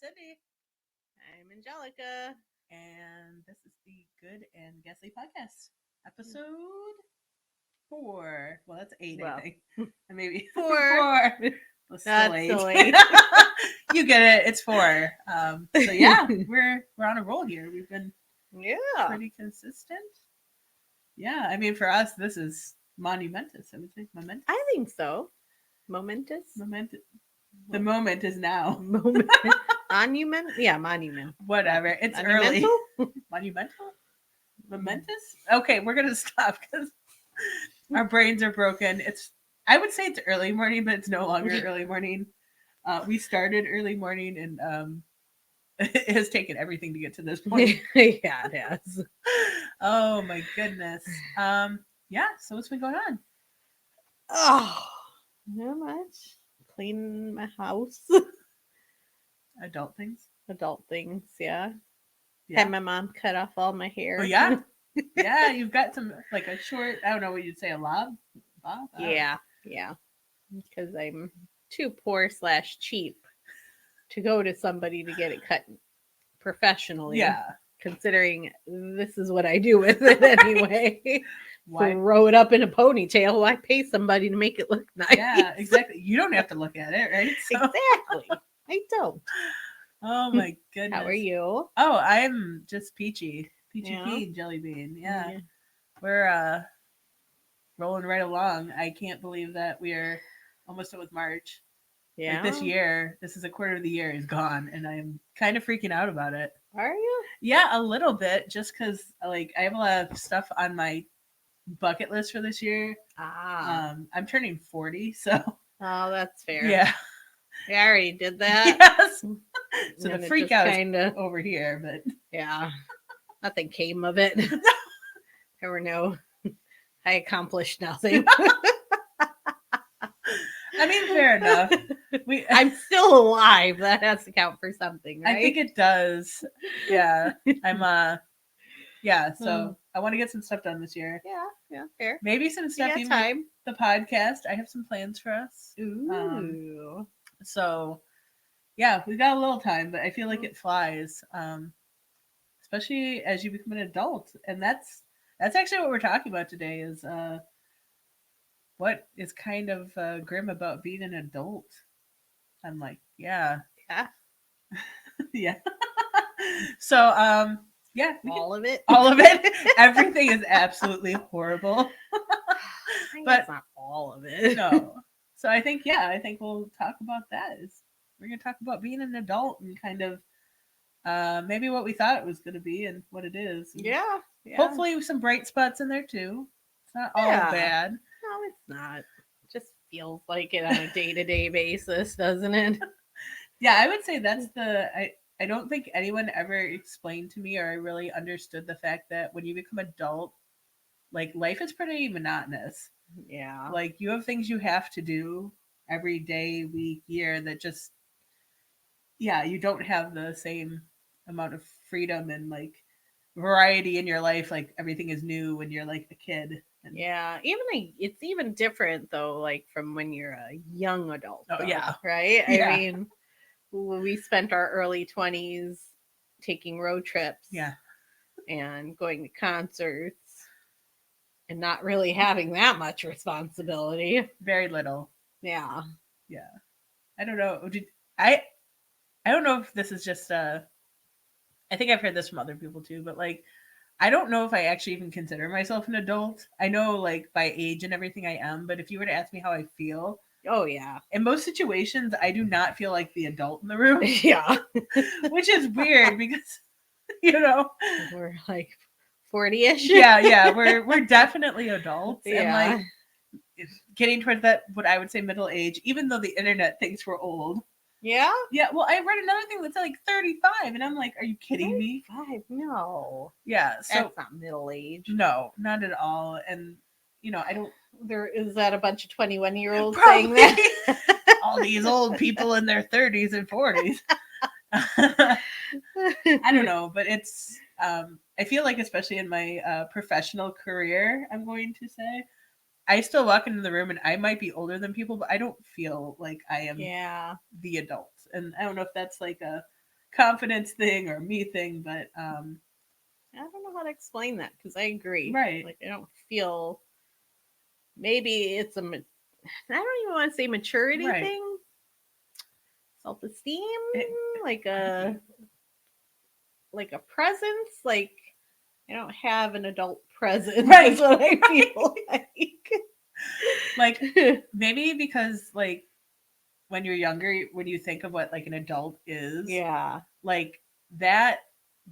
Cindy, I'm Angelica. and this is the Good and Ghastly podcast, episode 4. Well, that's 8, I Well, think, and maybe 4. 4. Well, still That's 8. so 8. You get it. It's 4. So yeah, we're on a roll here. We've been Yeah. pretty consistent. Yeah, I mean, for us, this is monumentous. I would say momentous. I think so. Momentous? Momentous. The moment is now. Moment. Monument? Yeah, monument. Whatever. It's early. Monumental? Monumental? Momentous? Okay, we're gonna stop because our brains are broken. I would say it's early morning, but it's no longer early morning. We started early morning, and it has taken everything to get to this point. Yeah, it has. Oh my goodness. Yeah. So what's been going on? Oh, not much. Cleaning my house. Adult things. Adult things, yeah. Yeah. Had my mom cut off all my hair. Oh yeah. Yeah. You've got some like a short. I don't know what you'd say. A lob. Bob. Yeah. Because I'm too poor / cheap to go to somebody to get it cut professionally. Yeah. Considering this is what I do with it anyway. Why? Throw it up in a ponytail. Why pay somebody to make it look nice? Yeah, exactly. You don't have to look at it, right? So... Exactly. I don't. Oh my goodness. How are you? Oh, I'm just peachy Yeah. keen jelly bean. Yeah. We're rolling right along. I can't believe that we are almost done with March. Yeah. Like this year, this is a quarter of the year is gone, and I'm kind of freaking out about it. Are you? Yeah, a little bit, just because like I have a lot of stuff on my bucket list for this year. I'm turning 40, so oh, that's fair. yeah. I already did that. Yes. So and the freak out kinda... is over here, but yeah, nothing came of it. There were no. I accomplished nothing. I mean, fair enough. I'm still alive. That has to count for something, right? I think it does. Yeah. I'm yeah, so I want to get some stuff done this year. Yeah, fair. Maybe some stuff even time. The podcast. I have some plans for us. Ooh. So yeah, we've got a little time, but I feel like it flies. Especially as you become an adult. And that's actually what we're talking about today is what is kind of grim about being an adult. I'm like, yeah. Yeah. So yeah, all of it. Everything is absolutely horrible. But not all of it. No. So I think we'll talk about that. We're gonna talk about being an adult and kind of maybe what we thought it was gonna be and what it is. And yeah. Hopefully some bright spots in there too. It's not all bad. No, it's not. It just feels like it on a day-to-day basis, doesn't it? Yeah, I would say that's I don't think anyone ever explained to me or I really understood the fact that when you become adult, like life is pretty monotonous. Yeah. Like you have things you have to do every day, week, year that just you don't have the same amount of freedom and like variety in your life. Like everything is new when you're like a kid. And... yeah, it's even different though, like from when you're a young adult. Oh, though, yeah. Right? Yeah. I mean, we spent our early 20s taking road trips. Yeah. And going to concerts and not really having that much responsibility. Very little. Yeah. Yeah. I don't know. I don't know if this is just I think I've heard this from other people too, but like I don't know if I actually even consider myself an adult. I know like by age and everything I am, but if you were to ask me how I feel, oh yeah. In most situations I do not feel like the adult in the room. Yeah. Which is weird because we're like 40-ish. Yeah, we're definitely adults. Yeah. And like getting towards that what I would say middle age, even though the internet thinks we're old. Yeah? Yeah, well I read another thing that's like 35 and I'm like, are you kidding 35? me? No. Yeah, so that's not middle age. No, not at all. And I don't there is that a bunch of 21-year-olds saying that. All these old people in their 30s and 40s. I don't know, but it's I feel like especially in my professional career, I'm going to say I still walk into the room and I might be older than people, but I don't feel like I am the adult. And I don't know if that's like confidence thing or me thing, but I don't know how to explain that because I agree. Right. Like, I don't feel. Maybe it's a. I don't even want to say maturity Right. thing. Self-esteem, It like might a presence. Like, I don't have an adult presence. Right. Is what I feel like maybe because like when you're younger, when you think of what like an adult is, yeah, like that,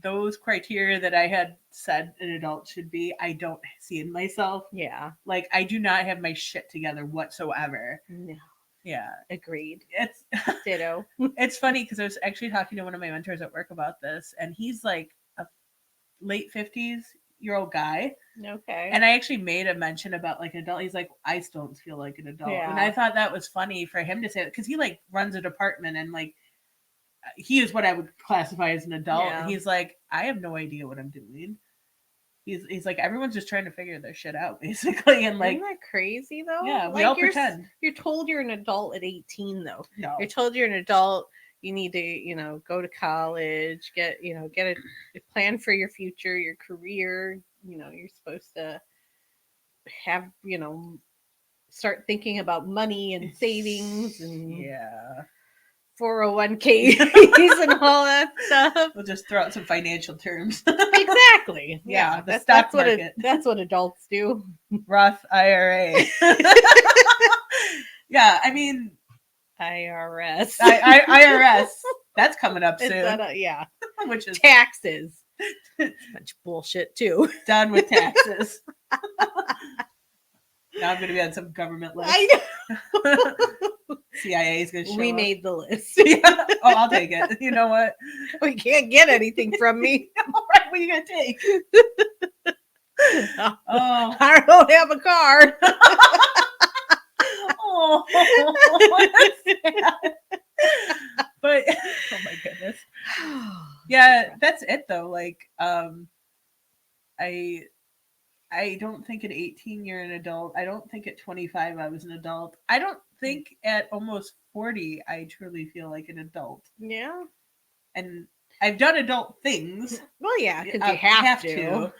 those criteria that I had said an adult should be, I don't see in myself. yeah. Like I do not have my shit together whatsoever. No, Yeah, agreed. it's Ditto. it's funny because I was actually talking to one of my mentors at work about this, and he's like a late 50s-year-old guy. Okay. And I actually made a mention about like an adult. He's like, I still don't feel like an adult. And I Yeah. thought that was funny for him to say that because he like runs a department and like he is what I would classify as an adult. Yeah. And he's like, I have no idea what I'm doing. He's like, everyone's just trying to figure their shit out, basically. And like, Isn't that crazy though? yeah, we Like, all pretend. You're told you're an adult at 18 though. No. You're told you're an adult. You need to, go to college, get a plan for your future, your career. You're supposed to have, start thinking about money and savings and Yeah. 401ks and all that stuff. We'll just throw out some financial terms. Exactly. Yeah, the stock that's market. that's what adults do. Roth IRA. Yeah, I mean, IRS. IRS. That's coming up It's soon. yeah. Which is Taxes. Much bullshit too. done with taxes. Now I'm going to be on some government list. I know. CIA is going to show We up. made the list. Yeah. Oh, I'll take it. You know what? We can't get anything from me. All right, what are you going to take? Oh. I don't have a car. Oh, that's sad. But oh my goodness. Yeah, that's it though. Like, I don't think at 18 you're an adult. I don't think at 25 I was an adult. I don't think at almost 40 I truly feel like an adult. Yeah. And I've done adult things. Well, yeah, because you have to.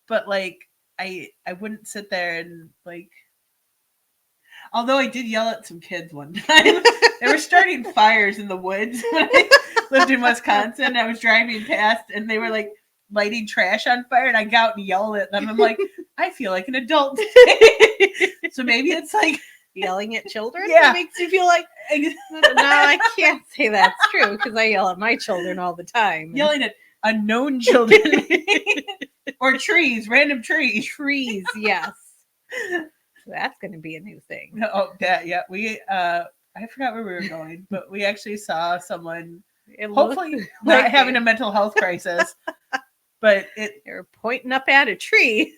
But like, I wouldn't sit there and like. Although I did yell at some kids one time. They were starting fires in the woods when I lived in Wisconsin. I was driving past and they were like lighting trash on fire, and I got out and yelled at them. I'm like, I feel like an adult today. So maybe it's like yelling at children. Yeah. That makes you feel like. No, I can't say that's true because I yell at my children all the time. Yelling at unknown children or trees, random trees. Trees, yes. That's going to be a new thing. Oh, yeah. We I forgot where we were going, but we actually saw someone hopefully not having a mental health crisis. But they're pointing up at a tree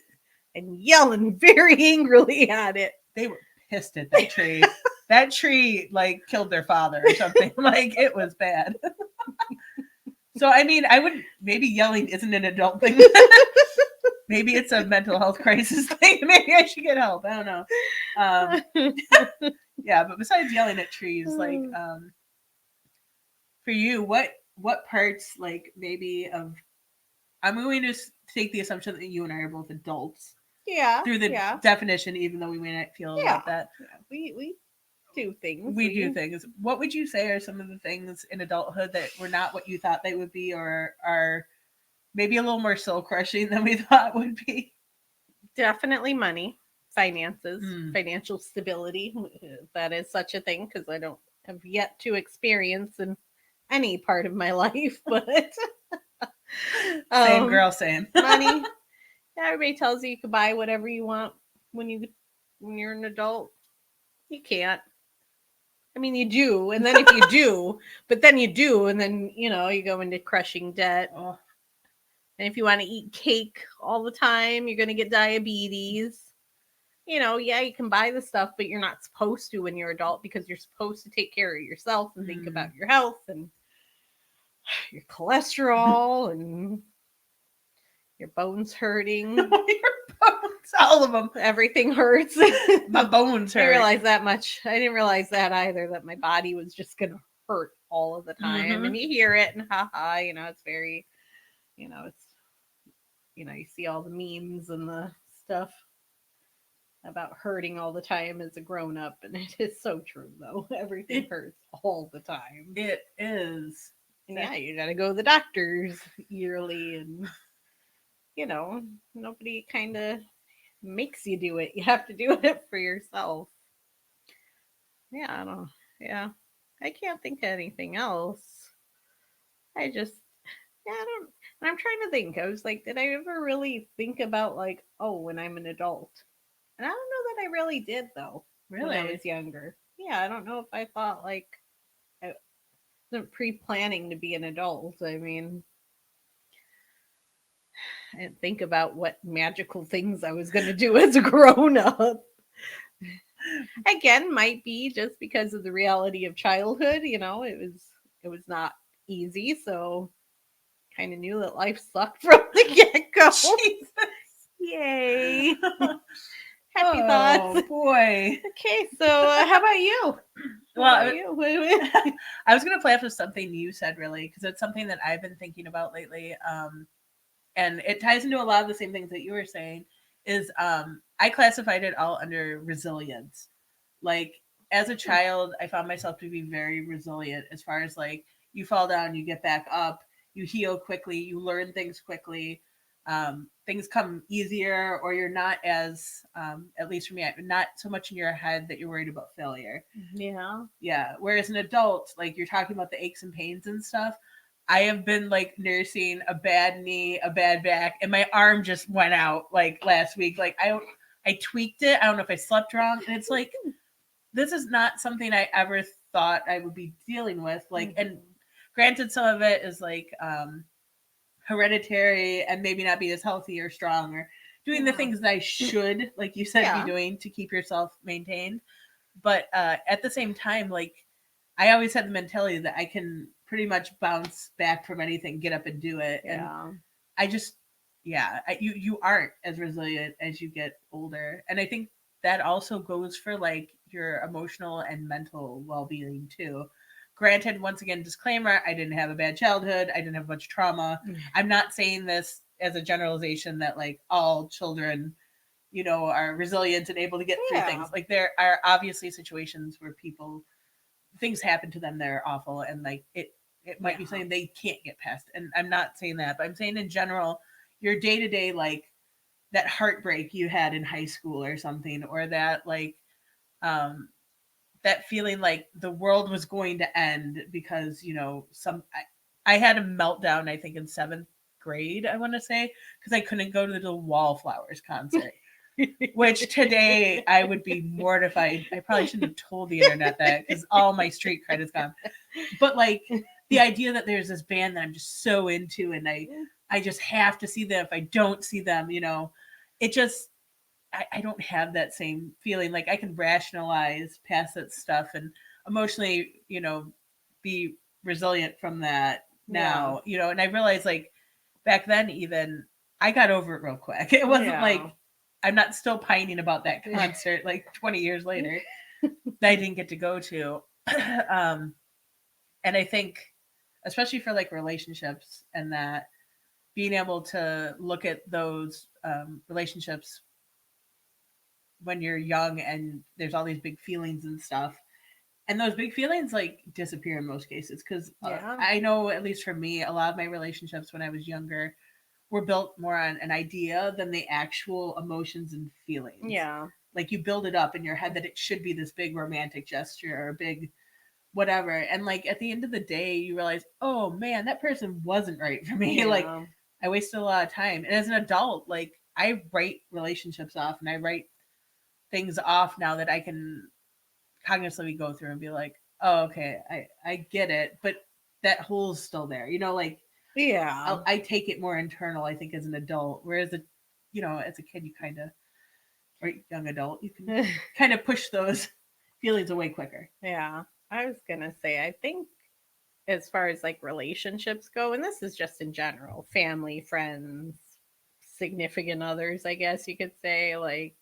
and yelling very angrily at it. They were pissed at that tree. That tree like killed their father or something. Like it was bad. So I mean, maybe yelling isn't an adult thing. Maybe it's a mental health crisis thing. Maybe I should get help. I don't know. Yeah, but besides yelling at trees, like for you, what parts like maybe of I'm going to take the assumption that you and I are both adults. Yeah. Through the definition, even though we may not feel about that. Yeah. We do things. We do things. What would you say are some of the things in adulthood that were not what you thought they would be, or are maybe a little more soul crushing than we thought would be? Definitely money, finances, financial stability. That is such a thing because I don't have yet to experience in any part of my life, but same girl, same. Money. Everybody tells you can buy whatever you want when you're an adult. You can't. I mean, you do, and then if you do, but then you do, and then you go into crushing debt. Oh. And if you want to eat cake all the time, you're going to get diabetes. Yeah, you can buy the stuff, but you're not supposed to when you're adult because you're supposed to take care of yourself and think about your health and your cholesterol and your bones hurting. Your bones, all of them. Everything hurts. My bones hurt. I realized that much. I didn't realize that either, that my body was just going to hurt all of the time, Mhm. and you hear it, and haha, it's very, it's you see all the memes and the stuff about hurting all the time as a grown up, and it is so true though. Everything It hurts all the time. it is. And yeah, you got to go to the doctors yearly, and you know, nobody kind of makes you do it. You have to do it for yourself. Yeah, I don't. Yeah, I can't think of anything else. I just, yeah, I don't. And I'm trying to think. I was like, did I ever really think about like, oh, when I'm an adult? And I don't know that I really did though. When I Really? was younger, yeah, I don't know if I thought like I wasn't pre-planning to be an adult. I mean, I didn't think about what magical things I was going to do as a grown up. Again, might be just because of the reality of childhood. It was not easy, so kind of knew that life sucked from the get go. Jesus. Yay! Happy thoughts. Oh boy. Okay, so how about you? How Well, about you? I was gonna play off of something you said, really, because it's something that I've been thinking about lately. And it ties into a lot of the same things that you were saying. Is I classified it all under resilience. Like as a child, I found myself to be very resilient as far as like you fall down, you get back up, you heal quickly, you learn things quickly. Things come easier, or you're not as, at least for me, not so much in your head that you're worried about failure. Yeah. Yeah. Whereas an adult, like you're talking about the aches and pains and stuff, I have been like nursing a bad knee, a bad back, and my arm just went out like last week. Like I tweaked it. I don't know if I slept wrong, and it's like this is not something I ever thought I would be dealing with. Like, and granted, some of it is like hereditary and maybe not be as healthy or strong or doing the Yeah. things that I should, like you said, be Yeah. doing to keep yourself maintained. But at the same time, like I always had the mentality that I can pretty much bounce back from anything, get up and do it. And Yeah. I just, yeah, you aren't as resilient as you get older, and I think that also goes for like your emotional and mental well being too. Granted, once again, disclaimer: I didn't have a bad childhood. I didn't have much trauma. I'm not saying this as a generalization that like all children, are resilient and able to get through Yeah. things. Like there are obviously situations where people things happen to them that are awful, and like it might be Yeah. something they can't get past. And I'm not saying that, but I'm saying in general, your day to day, like that heartbreak you had in high school or something, or that like um that feeling like the world was going to end because I had a meltdown, I think in seventh grade, I want to say, because I couldn't go to the Wallflowers concert. Which today I would be mortified. I probably shouldn't have told the internet that because all my street cred is gone. But like the idea that there's this band that I'm just so into, and I just have to see them. If I don't see them, it just I don't have that same feeling. Like I can rationalize past that stuff and emotionally, be resilient from that Yeah. now, and I realize like back then even I got over it real quick. It wasn't like Yeah. I'm not still pining about that concert like 20 years later that I didn't get to go to. um, and I think, especially for like relationships, and that being able to look at those relationships when you're young and there's all these big feelings and stuff, and those big feelings like disappear in most cases because Yeah. I know, at least for me, a lot of my relationships when I was younger were built more on an idea than the actual emotions and feelings. Yeah. Like you build it up in your head that it should be this big romantic gesture or a big whatever. And like at the end of the day, you realize, oh man, that person wasn't right for me. Like Yeah. I wasted a lot of time. And as an adult, like I write relationships off and I write things off now that I can cognitively go through and be like, oh, okay, I get it. But that hole's still there. Like Yeah. I take it more internal, I think, as an adult. Whereas as a kid, you kind of, or young adult, you can kind of push those feelings away quicker. Yeah. I was gonna say, I think as far as like relationships go, and this is just in general, family, friends, significant others, I guess you could say, like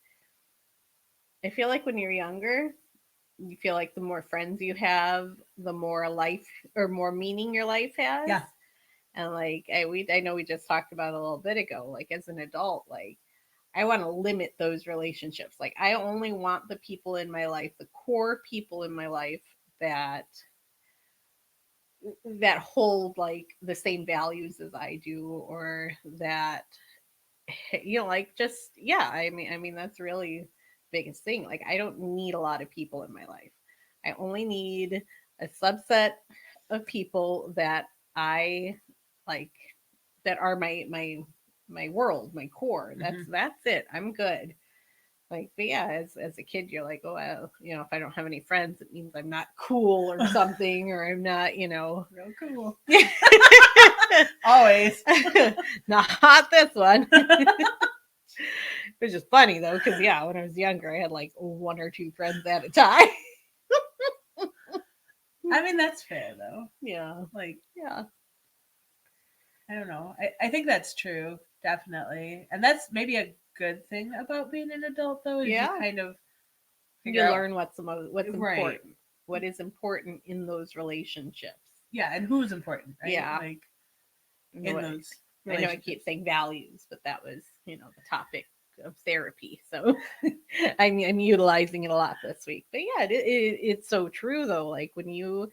I feel like when you're younger, you feel like the more friends you have, the more life or more meaning your life has. Yeah. And like I know we just talked about it a little bit ago. Like as an adult, like I want to limit those relationships. Like I only want the people in my life, the core people in my life that hold like the same values as I do, or that like just yeah. I mean that's really the biggest thing. Like I don't need a lot of people in my life. I only need a subset of people that I like, that are my world, my core. Mhm. That's it. I'm good. Like, but yeah, as a kid, you're like, oh, well, if I don't have any friends, it means I'm not cool or something, or I'm not, Real cool. Always. not this one. Which is funny though, because yeah, when I was younger, I had like one or two friends at a time. I mean, that's fair though. Yeah, Like, yeah, I don't know. I think that's true, definitely. And that's maybe a good thing about being an adult, though, is you yeah. kind of You figure out, learn what's right. important, what is important in those relationships. Yeah, and who's important, right? Yeah, Like, and in what, those I know I keep relationships. saying values, but that was the topic of therapy, so I'm utilizing it a lot this week. But yeah, it's so true though. Like when you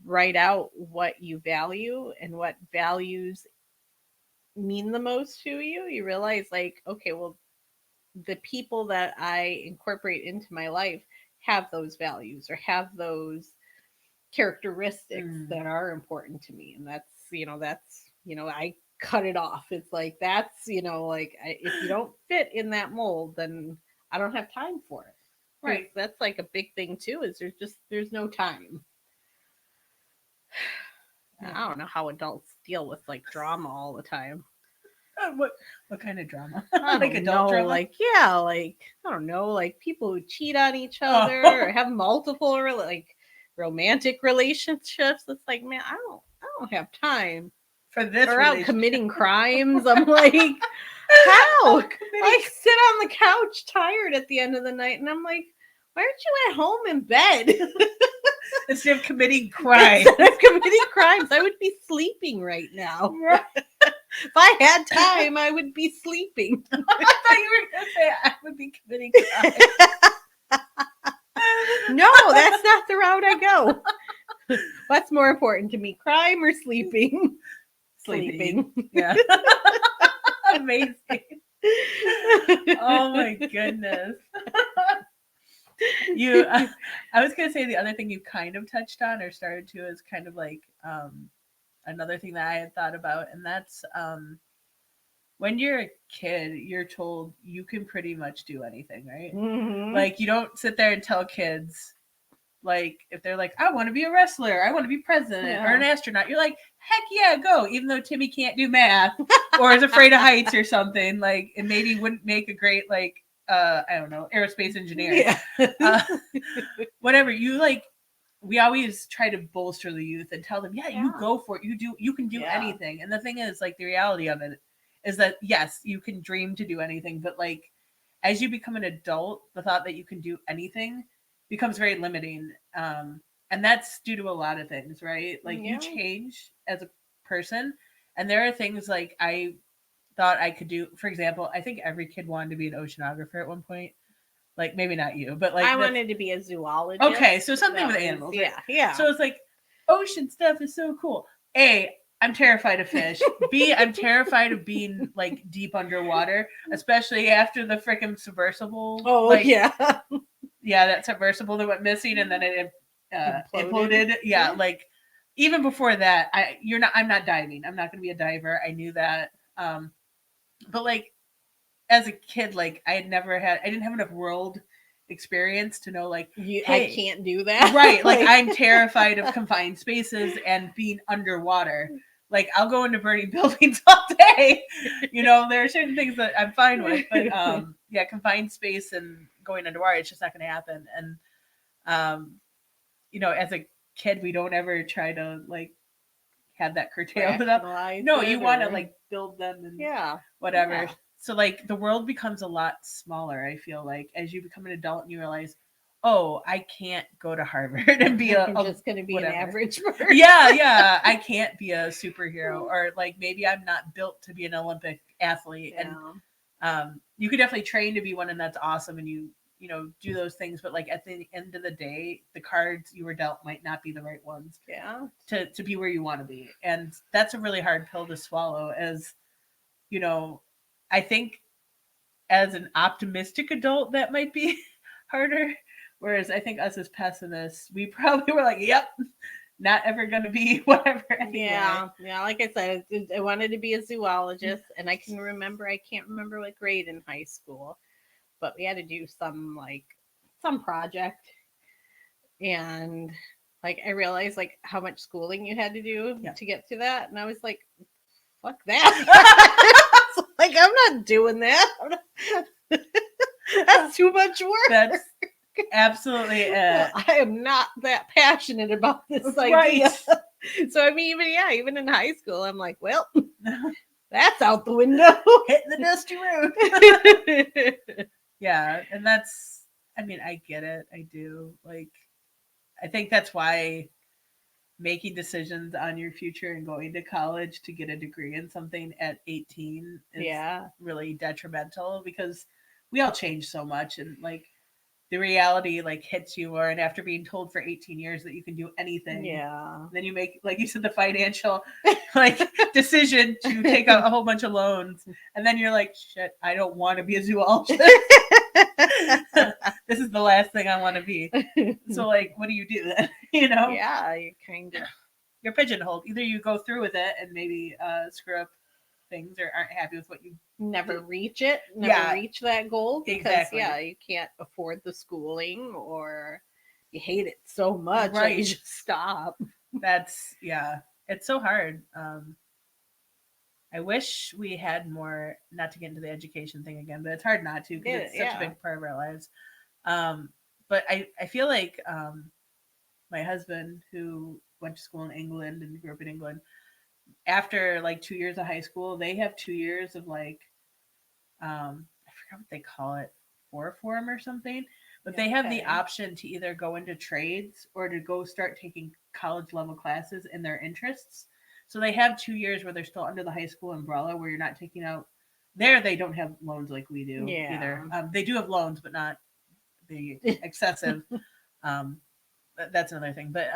write out what you value and what values mean the most to you, you realize like, okay, well, the people that I incorporate into my life have those values or have those characteristics Mm. that are important to me. And I cut it off. It's like, that's, like if you don't fit in that mold, then I don't have time for it. Because Right. that's like a big thing too, is there's no time. Yeah. I don't know how adults deal with like drama all the time. What kind of drama? I Like don't adult know, drama? like yeah, like I don't know, like people who cheat on each other Oh, or have multiple like romantic relationships. It's like, man, I don't have time. for this Or out relationship. committing crimes. I'm like, how? Oh, I sit on the couch tired at the end of the night, and I'm like, why aren't you at home in bed? instead of committing crime. Instead of committing crimes, I would be sleeping right now. Right. If I had time, I would be sleeping. I thought you were going to say I would be committing crime. No, that's not the route I go. What's more important to me, crime or sleeping? Sleeping. Yeah. Amazing. Oh my goodness. I was gonna say the other thing you kind of touched on or started to is kind of like another thing that I had thought about, and that's when you're a kid, you're told you can pretty much do anything, right? Mm-hmm. Like you don't sit there and tell kids, like if they're like, I want to be a wrestler, I want to be president or an astronaut, you're like, heck yeah, go. Even though Timmy can't do math or is afraid of heights or something, like it maybe wouldn't make a great like I don't know, aerospace engineer. Yeah. Whatever you like, we always try to bolster the youth and tell them, yeah, you Yeah. go for it. You can do Yeah. anything. And the thing is, like, the reality of it is that yes, you can dream to do anything, but like as you become an adult, the thought that you can do anything becomes very limiting. And that's due to a lot of things, right? Like you Yeah. change as a person, and there are things like I thought I could do. For example, I think every kid wanted to be an oceanographer at one point. Like maybe not you, but like I that's wanted to be a zoologist. okay. So something with That was- animals, Yeah, right? yeah. So it's like ocean stuff is so cool. A, I'm terrified of fish. B, I'm terrified of being like deep underwater, especially after the freaking submersible. Oh like, yeah. yeah, that submersible that went missing and then it imploded. Yeah, like even before that, I'm not diving. I'm not going to be a diver. I knew that. But like as a kid, like I didn't have enough world experience to know like, I hey, can't do that. right, like I'm terrified of confined spaces and being underwater. Like I'll go into burning buildings all day. There are certain things that I'm fine with, but yeah, confined space and going underwater, it's just not going to happen. And as a kid, we don't ever try to like have that curtailed up. No, you want to like build them and whatever. Yeah. So like the world becomes a lot smaller. I feel like as you become an adult and you realize, oh, I can't go to Harvard and be I'm just going to be whatever. an average person. Yeah, I can't be a superhero, or like maybe I'm not built to be an Olympic athlete. Yeah. And you could definitely train to be one, and that's awesome, and you know, do those things, but like at the end of the day, the cards you were dealt might not be the right ones Yeah. to be where you want to be. And that's a really hard pill to swallow. As you know, I think as an optimistic adult that might be harder, whereas I think us as pessimists, we probably were like, yep, not ever going to be whatever anyway. Yeah. Like I said, I wanted to be a zoologist, and I can't remember what grade in high school, but we had to do some project, and like I realized like how much schooling you had to do Yeah. to get to that, and I was like, fuck that. Like, I'm not doing that. That's too much work. That's absolutely it. I am not that passionate about this idea. Right. So I mean, even in high school, I'm like, well, that's out the window. Hitting the dusty road. Yeah, and that's, I mean, I get it. I do. Like, I think that's why making decisions on your future and going to college to get a degree in something at 18 is Yeah. really detrimental, because we all change so much, and like the reality like hits you more, and after being told for 18 years that you can do anything, Yeah. then you make, like you said, the financial like decision to take out a whole bunch of loans, and then you're like, shit, I don't want to be a zoologist. This is the last thing I want to be. So like, what do you do then? You know? Yeah, you kind of. You're pigeonholed. Either you go through with it and maybe screw up things, or aren't happy with what you Never reach it, Yeah. reach that goal, because Exactly. you can't afford the schooling, or you hate it so much that Right. you just stop. That's it's so hard. I wish we had more, not to get into the education thing again, but it's hard not to, because it's such Yeah. a big part of our lives. But I feel like my husband, who went to school in England and grew up in England, after like 2 years of high school, they have 2 years of like I forgot what they call it, form or something. But they have the Okay. option to either go into trades or to go start taking college level classes in their interests. So they have 2 years where they're still under the high school umbrella, where you're not taking out. There, they don't have loans like we do Yeah. either. They do have loans, but not the excessive. That's another thing. But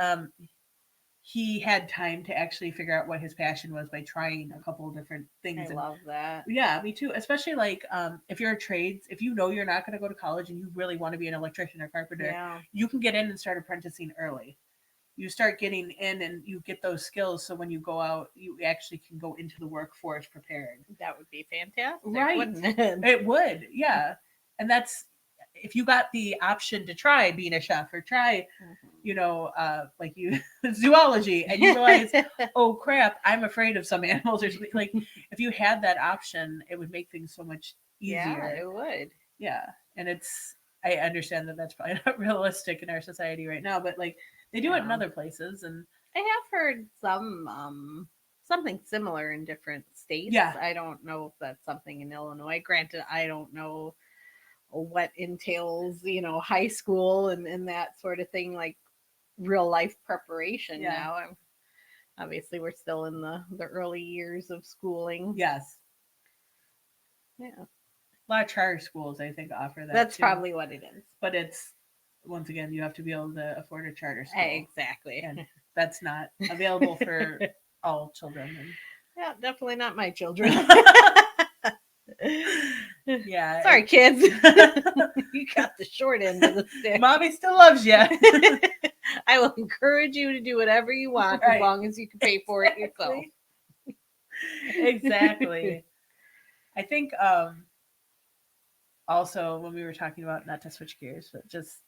he had time to actually figure out what his passion was by trying a couple of different things. I love that. Yeah, me too. Especially like if you're a trades, if you know you're not going to go to college and you really want to be an electrician or carpenter, Yeah. you can get in and start apprenticing early. You start getting in and you get those skills, so when you go out, you actually can go into the workforce prepared. That would be fantastic, Right. wouldn't it? It would, yeah. And that's, if you got the option to try being a chef or try, you know, like you zoology, and you realize, oh crap, I'm afraid of some animals or something. Like, if you had that option, it would make things so much easier. Yeah, it would. Yeah, and I understand that that's probably not realistic in our society right now, but like they do it in Yeah. other places, and I have heard something similar in different states. Yeah. I don't know if that's something in Illinois. Granted, I don't know what entails, high school and that sort of thing, like real life preparation. Yeah. Now, obviously we're still in the early years of schooling. yes, Yeah. a lot of charter schools I think offer that. That's too. probably what it is. But it's, once again, you have to be able to afford a charter school. Exactly. And that's not available for all children. Yeah, definitely not my children. Yeah. Sorry, kids. You got the short end of the stick. Mommy still loves you. I will encourage you to do whatever you want, Right. as long as you can pay for it yourself. Exactly. I think also when we were talking about, not to switch gears, but just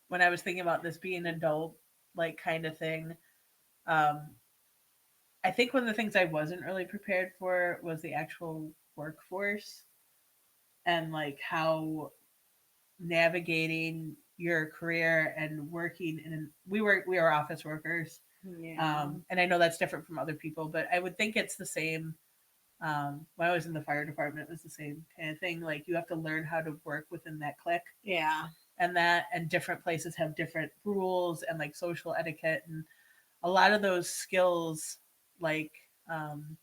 when I was thinking about this being an adult like kind of thing, I think one of the things I wasn't really prepared for was the actual workforce, and like how navigating your career and working in, we were office workers. Yeah. And I know that's different from other people, but I would think it's the same. When I was in the fire department, it was the same kind of thing. Like, you have to learn how to work within that clique. Yeah. and different places have different rules and like social etiquette, and a lot of those skills, like um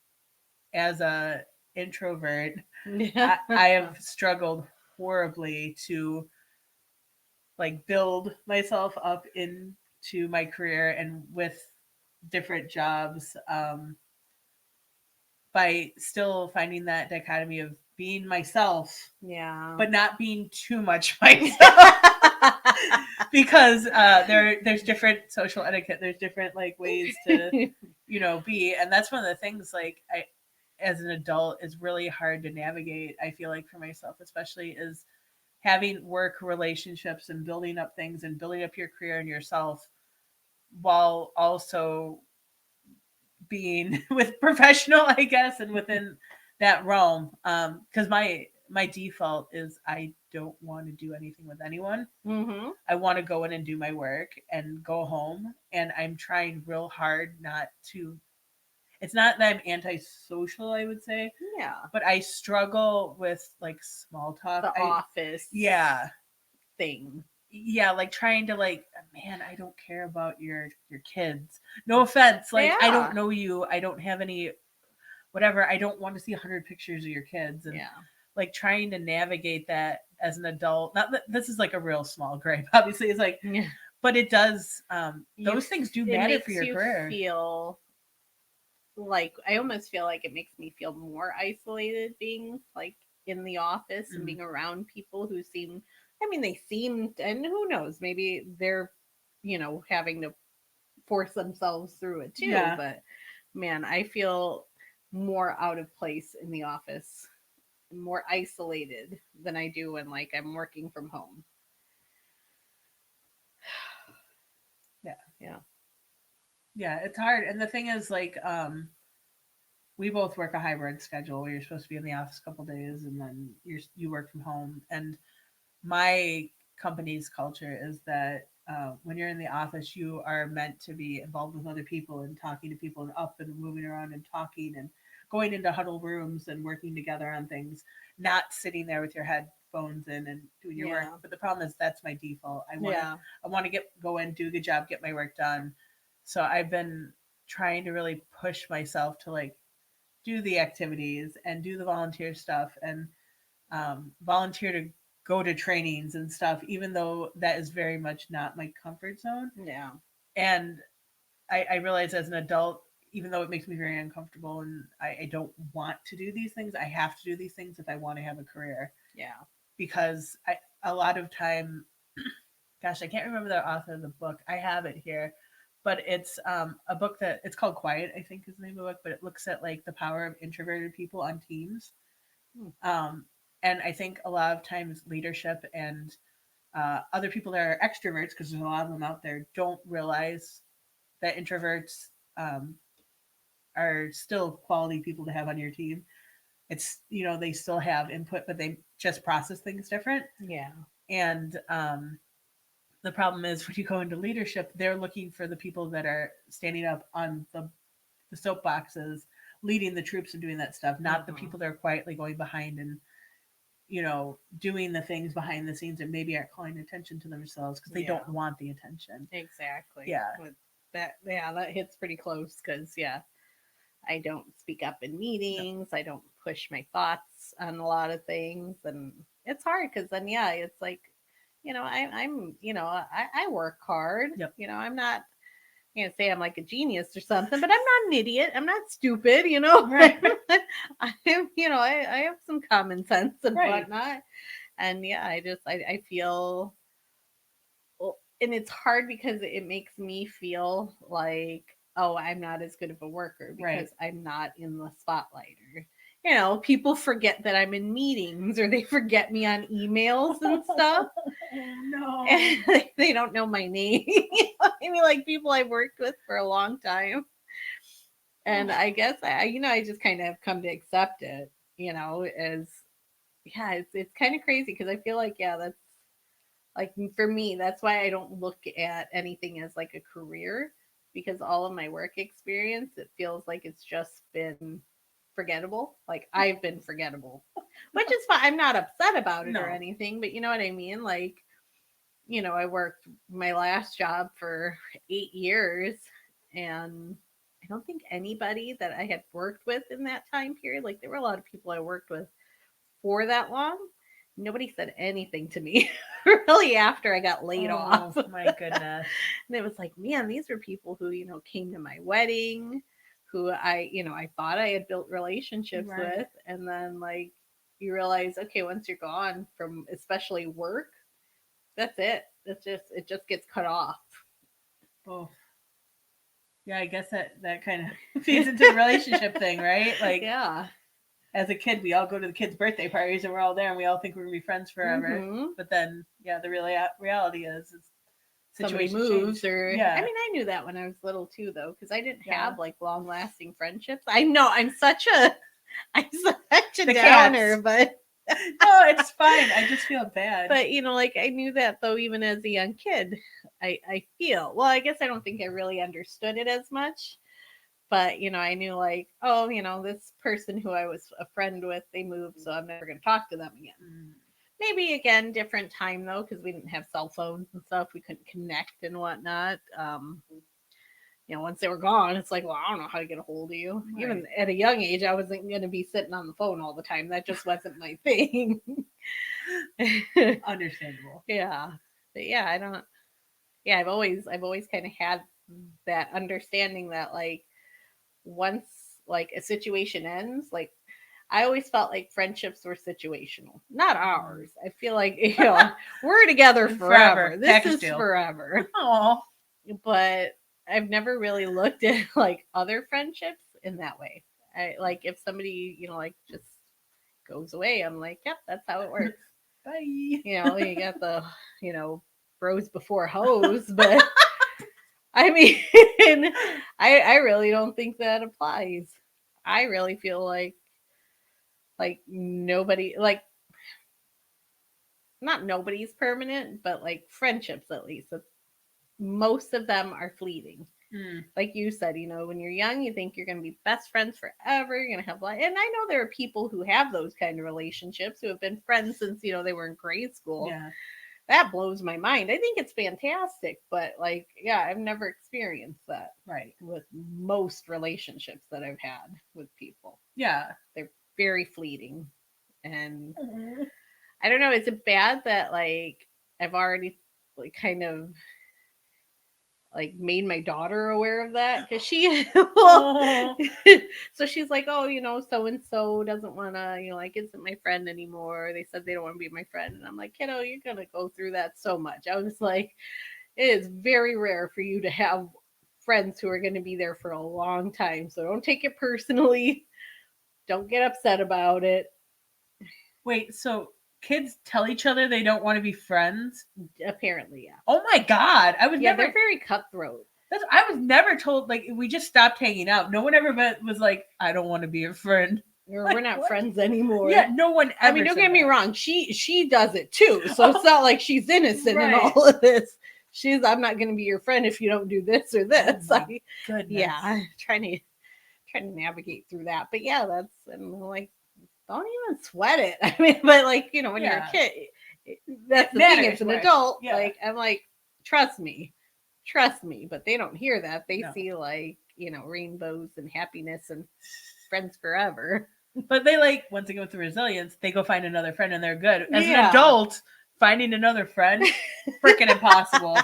as a introvert, Yeah. I have struggled horribly to like build myself up into my career and with different jobs, by still finding that dichotomy of being myself Yeah. but not being too much myself. Because there's different social etiquette, there's different like ways to be, and that's one of the things like I as an adult is really hard to navigate. I feel like for myself especially is having work relationships and building up things and building up your career and yourself while also being with professional, I guess, and within that realm. Because my default is I don't want to do anything with anyone. Mm-hmm. I want to go in and do my work and go home. And I'm trying real hard not to. It's not that I'm antisocial, I would say, Yeah. but I struggle with like small talk. The office Yeah, thing. yeah, like trying to like, man, I don't care about your kids. No offense, like I don't Yeah. know you. I don't have any whatever. I don't want to see 100 pictures of your kids, and Yeah. like trying to navigate that as an adult. Not that this is like a real small gripe, obviously. It's like, Yeah. but it does. You, Those things do it matter for makes your you career. feel like, I almost feel like it makes me feel more isolated being like in the office and Mm. being around people who seem, I mean, they seem, and who knows, maybe they're, having to force themselves through it too. Yeah, But man, I feel more out of place in the office, more isolated than I do when like I'm working from home. yeah, Yeah. yeah. It's hard, and the thing is, like, we both work a hybrid schedule where you're supposed to be in the office a couple days, and then you work from home. And my company's culture is that when you're in the office, you are meant to be involved with other people and talking to people and up and moving around and talking and going into huddle rooms and working together on things, not sitting there with your headphones in and doing your work. Yeah. But the problem is that's my default. Yeah. I want to go in, do a good job, get my work done. So I've been trying to really push myself to like do the activities and do the volunteer stuff and volunteer to go to trainings and stuff, even though that is very much not my comfort zone. Yeah. And I realize as an adult, even though it makes me very uncomfortable and I don't want to do these things, I have to do these things if I want to have a career. Yeah. Because a lot of time, gosh, I can't remember the author of the book. I have it here, but it's a book that it's called Quiet, I think is the name of the book, but it looks at like the power of introverted people on teams. Hmm. And I think a lot of times leadership and other people that are extroverts, because there's a lot of them out there, don't realize that introverts are still quality people to have on your team. It's, they still have input, but they just process things different. Yeah. And the problem is when you go into leadership, they're looking for the people that are standing up on the soapboxes, leading the troops and doing that stuff, not the people that are quietly going behind and doing the things behind the scenes and maybe aren't calling attention to themselves because they Yeah. don't want the attention. Exactly. Yeah. With that, yeah, that hits pretty close because, yeah, I don't speak up in meetings. I don't push my thoughts on a lot of things. And it's hard because then, yeah, it's like, I work hard. Yep. I'm not, can't say I'm like a genius or something, but I'm not an idiot. I'm not stupid, you know. Right. I am, I have some common sense and Right. whatnot. And yeah, I feel, well, and it's hard because it makes me feel like, oh, I'm not as good of a worker because Right. I'm not in the spotlight, or people forget that I'm in meetings, or they forget me on emails and stuff. Oh no. And they don't know my name. I mean, like people I've worked with for a long time. And I guess I just kind of have come to accept it, as, yeah, it's kind of crazy because I feel like, yeah, that's like, for me, that's why I don't look at anything as like a career, because all of my work experience, it feels like it's just been forgettable. Like I've been forgettable, which is fine. I'm not upset about it No. or anything, but you know what I mean? Like, I worked my last job for 8 years, and I don't think anybody that I had worked with in that time period, like there were a lot of people I worked with for that long. Nobody said anything to me really after I got laid off. Oh my goodness. And it was like, man, these were people who, came to my wedding, who I thought I had built relationships Right. with. And then, like, you realize, okay, once you're gone from especially work, that's it. It just gets cut off. Oh. Yeah, I guess that kind of feeds into the relationship thing, right? Like, Yeah. as a kid, we all go to the kids' birthday parties and we're all there and we all think we're gonna be friends forever. Hmm. But then, yeah, the reality is Somebody situations moves, change. or Yeah, I mean, I knew that when I was little too, though, because I didn't yeah. have like long lasting friendships. I know I'm such a I'm such a The downer, cats. but No, it's fine. I just feel bad. like I knew that though, even as a young kid. I feel, well, I guess I don't think I really understood it as much, but I knew, like, oh, this person who I was a friend with, they moved, so I'm never going to talk to them again. Mm. Maybe again, different time though, because we didn't have cell phones and stuff. We couldn't connect and whatnot. Once they were gone, it's like, well, I don't know how to get a hold of you. Right. Even at a young age, I wasn't going to be sitting on the phone all the time. That just wasn't my thing. Understandable. Yeah, but yeah, I don't. Yeah, I've always kind of had that understanding that, like, once, like, a situation ends, like, I always felt like friendships were situational, not ours. I feel like, we're together forever. This Package is deal. forever. Oh, But I've never really looked at like other friendships in that way. I like, if somebody, like, just goes away, I'm like, yep, that's how it works. bye. You got the, bros before hoes, but I mean, I really don't think that applies. I really feel like nobody, like, not nobody's permanent, but like friendships, at least, most of them are fleeting. Mm. Like you said, when you're young, you think you're going to be best friends forever. You're going to have life. And I know there are people who have those kind of relationships, who have been friends since, they were in grade school. Yeah. That blows my mind. I think it's fantastic, but, like, yeah, I've never experienced that. Right. With most relationships that I've had with people. Yeah. They're very fleeting. And I don't know, is it bad that, like, I've already, like, kind of, like, made my daughter aware of that, because she well, so she's like, oh, so and so doesn't want to, like, isn't my friend anymore. They said they don't want to be my friend, and I'm like, kiddo, you're gonna go through that so much. I was like, it is very rare for you to have friends who are going to be there for a long time, so don't take it personally. Don't get upset about it. Wait, so kids tell each other they don't want to be friends? Apparently, yeah. Oh my god, I was Yeah, never. they're very cutthroat. I was never told, like, we just stopped hanging out. No one ever was like, I don't want to be your friend. Or, Like, we're not what? friends anymore. Yeah, no one ever. I mean, don't said get me that. wrong. She does it too, so it's not like she's innocent in Right. all of this. I'm not going to be your friend if you don't do this or this. Oh my goodness. Yeah, I'm trying to navigate through that. But yeah, and I'm like, don't even sweat it. I mean, but, like, when you're Yeah. a kid, that's the Matters, thing. As an right. adult, Yeah. like, I'm like, trust me. But they don't hear that. They No. see, like, rainbows and happiness and friends forever. But they, like, once again with the resilience, they go find another friend and they're good. As an Yeah. adult, finding another friend, freaking impossible.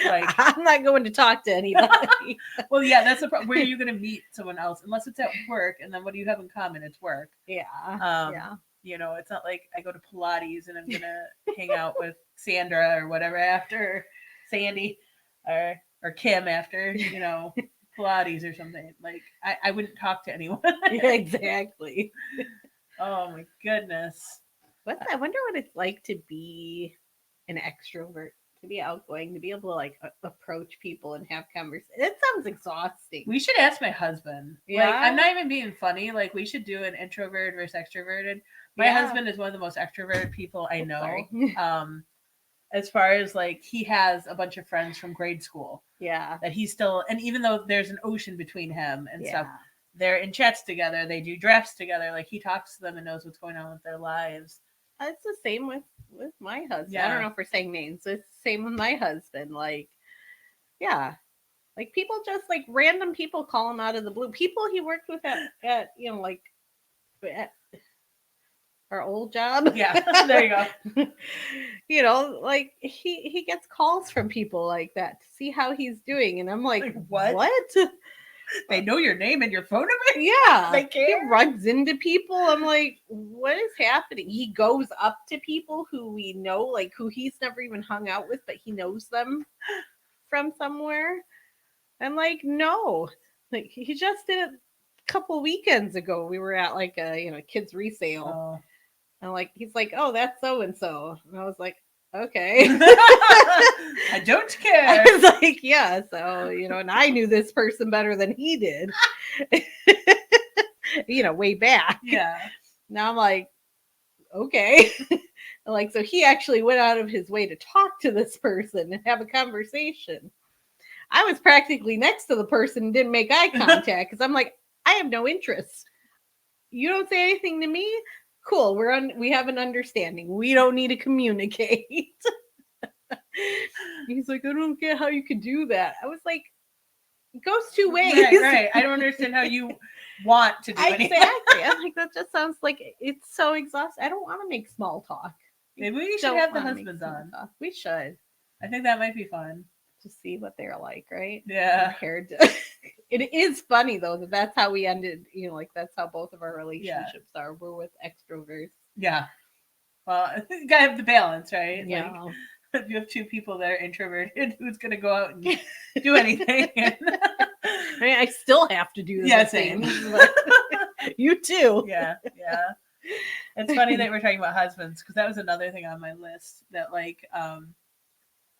Like, I'm not going to talk to anybody. well, yeah, that's the problem. Where are you going to meet someone else? Unless it's at work, and then what do you have in common? It's work. Yeah. Yeah. It's not like I go to Pilates and I'm going to hang out with Sandra or whatever after, Sandy or Kim after, Pilates or something. Like, I wouldn't talk to anyone. Yeah, exactly. Oh my goodness. I wonder what it's like to be an extrovert, to be outgoing, to be able to, like, approach people and have conversations. It sounds exhausting. We should ask my husband. Yeah? Like, I'm not even being funny. Like, we should do an introvert versus extroverted. My husband is one of the most extroverted people I know. As far as, like, he has a bunch of friends from grade school. Yeah. That he's still, and even though there's an ocean between him and stuff, they're in chats together. They do drafts together. Like, he talks to them and knows what's going on with their lives. It's the same with my husband. I Yeah. don't know if we're saying names. It's the same with my husband. Like, yeah, like people just like random people call him out of the blue. People he worked with at like at our old job. Yeah, there you go. Like he gets calls from people like that to see how he's doing, and I'm like, Like, what? They know your name and your phone number? Yeah, They he care? runs into people. I'm like, what is happening? He goes up to people who we know, like who he's never even hung out with, but he knows them from somewhere. I'm like, no, like he just did it a couple weekends ago. We were at like a kids resale. Oh. And like he's like, oh, that's so and so, and I was like, okay. I don't care. I was like, yeah, so and I knew this person better than he did. Way back. Yeah. Now I'm like, okay. Like, so he actually went out of his way to talk to this person and have a conversation. I was practically next to the person and didn't make eye contact because I'm like, I have no interest. You don't say anything to me? Cool. We have an understanding. We don't need to communicate. He's like, I don't get how you could do that. I was like, it goes two ways. Right. I don't understand how you want to do anything. Exactly. I'm like, that just sounds like it's so exhausting. I don't want to make small talk. Maybe we should Don't have the wanna make husbands small on. talk. We should. I think that might be fun. To see what they're like, right? Yeah. Compared to it is funny though that's how we ended, like that's how both of our relationships are. We're with extroverts. Yeah. Well, you gotta have the balance, right? Yeah. Like, if you have two people that are introverted, who's gonna go out and do anything? I mean, I still have to do Yeah, the same. things, but you too. Yeah. It's funny that we're talking about husbands because that was another thing on my list that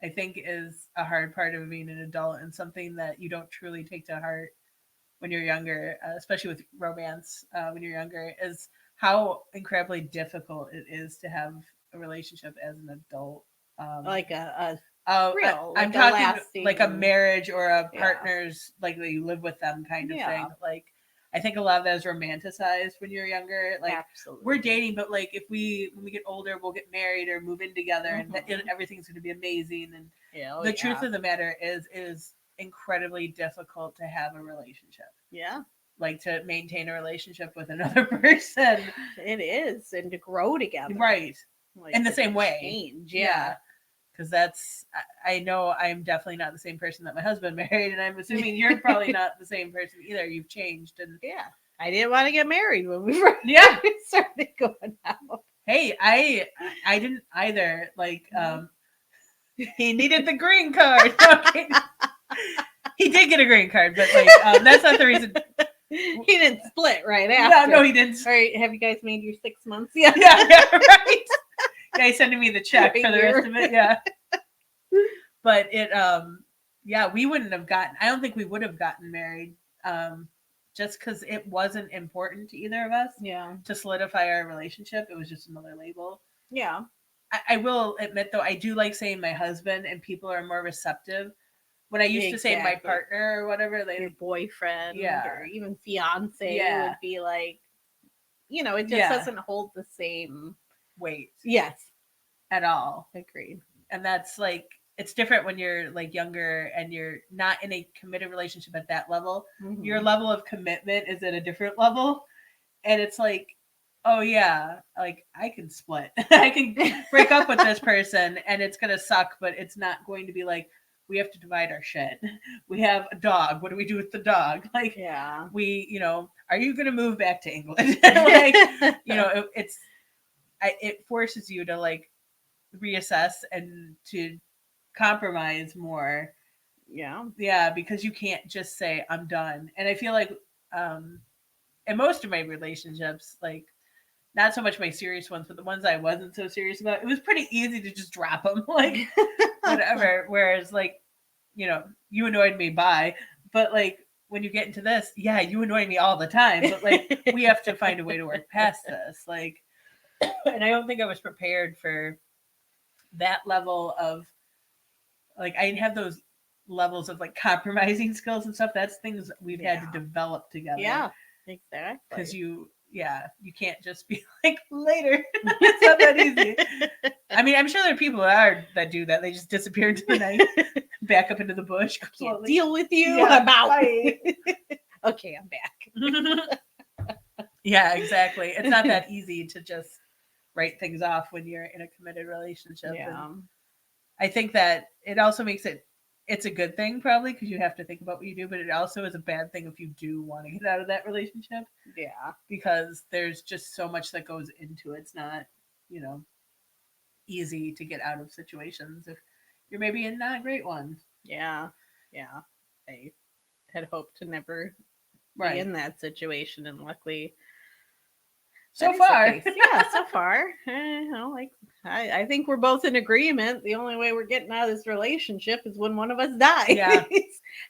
I think is a hard part of being an adult and something that you don't truly take to heart when you're younger, especially with romance when you're younger, is how incredibly difficult it is to have a relationship as an adult. Like a real, like I'm a talking lasting, like a marriage or a Yeah. partner's, like that you live with them kind of Yeah. thing. Like, I think a lot of that is romanticized when you're younger. Like, Absolutely. we're dating, but like when we get older, we'll get married or move in together, and Mhm. everything's going to be amazing. And Yeah, the truth of the matter is incredibly difficult to have a relationship. Yeah, Like to maintain a relationship with another person. it is, and to grow together, Right. Like, In the to same way. change. Yeah. Because I know I'm definitely not the same person that my husband married, and I'm assuming you're probably not the same person either. You've changed, and Yeah. I didn't want to get married when we first yeah. started going out. Hey, I didn't either. Like, he needed the green card. Okay. He did get a green card, but like, that's not the reason. He didn't split right after. No, he didn't. All right, have you guys made your 6 months yet? Yeah, right. Yeah, he's sending me the check for the rest of it. Yeah. But we wouldn't have gotten, I don't think we would have gotten married just because it wasn't important to either of us to solidify our relationship. It was just another label. Yeah. I will admit, though, I do like saying my husband, and people are more receptive. When I used to say my partner or whatever, your boyfriend Yeah. or even fiance Yeah. would be like, it just doesn't hold the same weight Yes. at all. Agreed. And that's like, it's different when you're like younger and you're not in a committed relationship at that level. Mhm. Your level of commitment is at a different level. And it's like, oh yeah, like I can split. I can break up with this person and it's going to suck, but it's not going to be like, we have to divide our shit. We have a dog. What do we do with the dog? Like, Yeah. we, are you going to move back to England? Like, it forces you to like reassess and to compromise more. Yeah, because you can't just say I'm done. And I feel like in most of my relationships, like not so much my serious ones, but the ones I wasn't so serious about, it was pretty easy to just drop them, like whatever. Whereas like, you annoyed me, bye. But like when you get into this, yeah, you annoy me all the time, but like we have to find a way to work past this. Like, and I don't think I was prepared for that level of, like, I didn't have those levels of like compromising skills and stuff. That's things we've had to develop together. Yeah, exactly. Because you yeah, you can't just be like later. It's not that easy. I mean, I'm sure there are people that do that. They just disappear into the night, back up into the bush. Can't Completely. deal with you. Yeah, I'm out. bye. Okay, I'm back. Yeah, exactly. It's not that easy to just write things off when you're in a committed relationship. Yeah. And I think that it also makes it's a good thing probably because you have to think about what you do, but it also is a bad thing if you do want to get out of that relationship Yeah. because there's just so much that goes into it. It's not, easy to get out of situations if you're maybe in not a great one. Yeah. Yeah. I had hoped to never be Right. in that situation, and luckily So that is the far. case. Yeah, so far. I think we're both in agreement. The only way we're getting out of this relationship is when one of us dies. Yeah.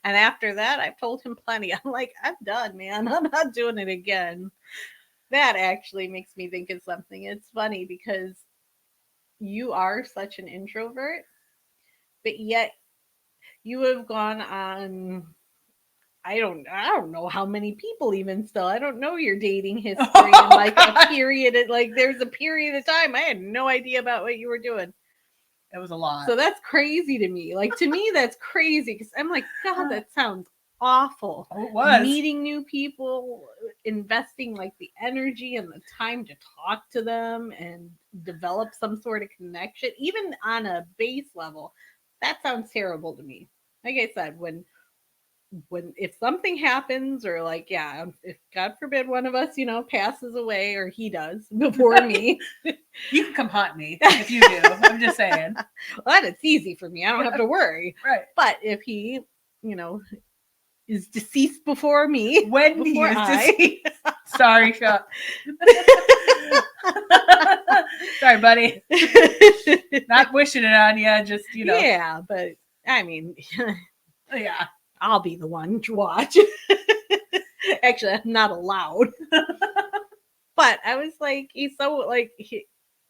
And after that, I've told him plenty. I'm like, I'm done, man. I'm not doing it again. That actually makes me think of something. It's funny because you are such an introvert, but yet you have gone on, I don't know how many people even still. I don't know your dating history and like God. a period of, like there's a period of time I had no idea about what you were doing. It was a lot. So that's crazy to me. Like to me that's crazy cuz I'm like, god, that sounds awful. Oh, it was. Meeting new people, investing like the energy and the time to talk to them and develop some sort of connection even on a base level. That sounds terrible to me. Like I said, when if something happens or like if god forbid one of us passes away or he does before me. You can come haunt me if you do. I'm just saying. Well, it's easy for me, I don't have to worry. Right. But if he is deceased before me, When he before is I deceased. Sorry, Sean. Sorry, buddy. Not wishing it on you, just yeah, but I mean Yeah. I'll be the one to watch. Actually, I'm not allowed. But I was like, he's so like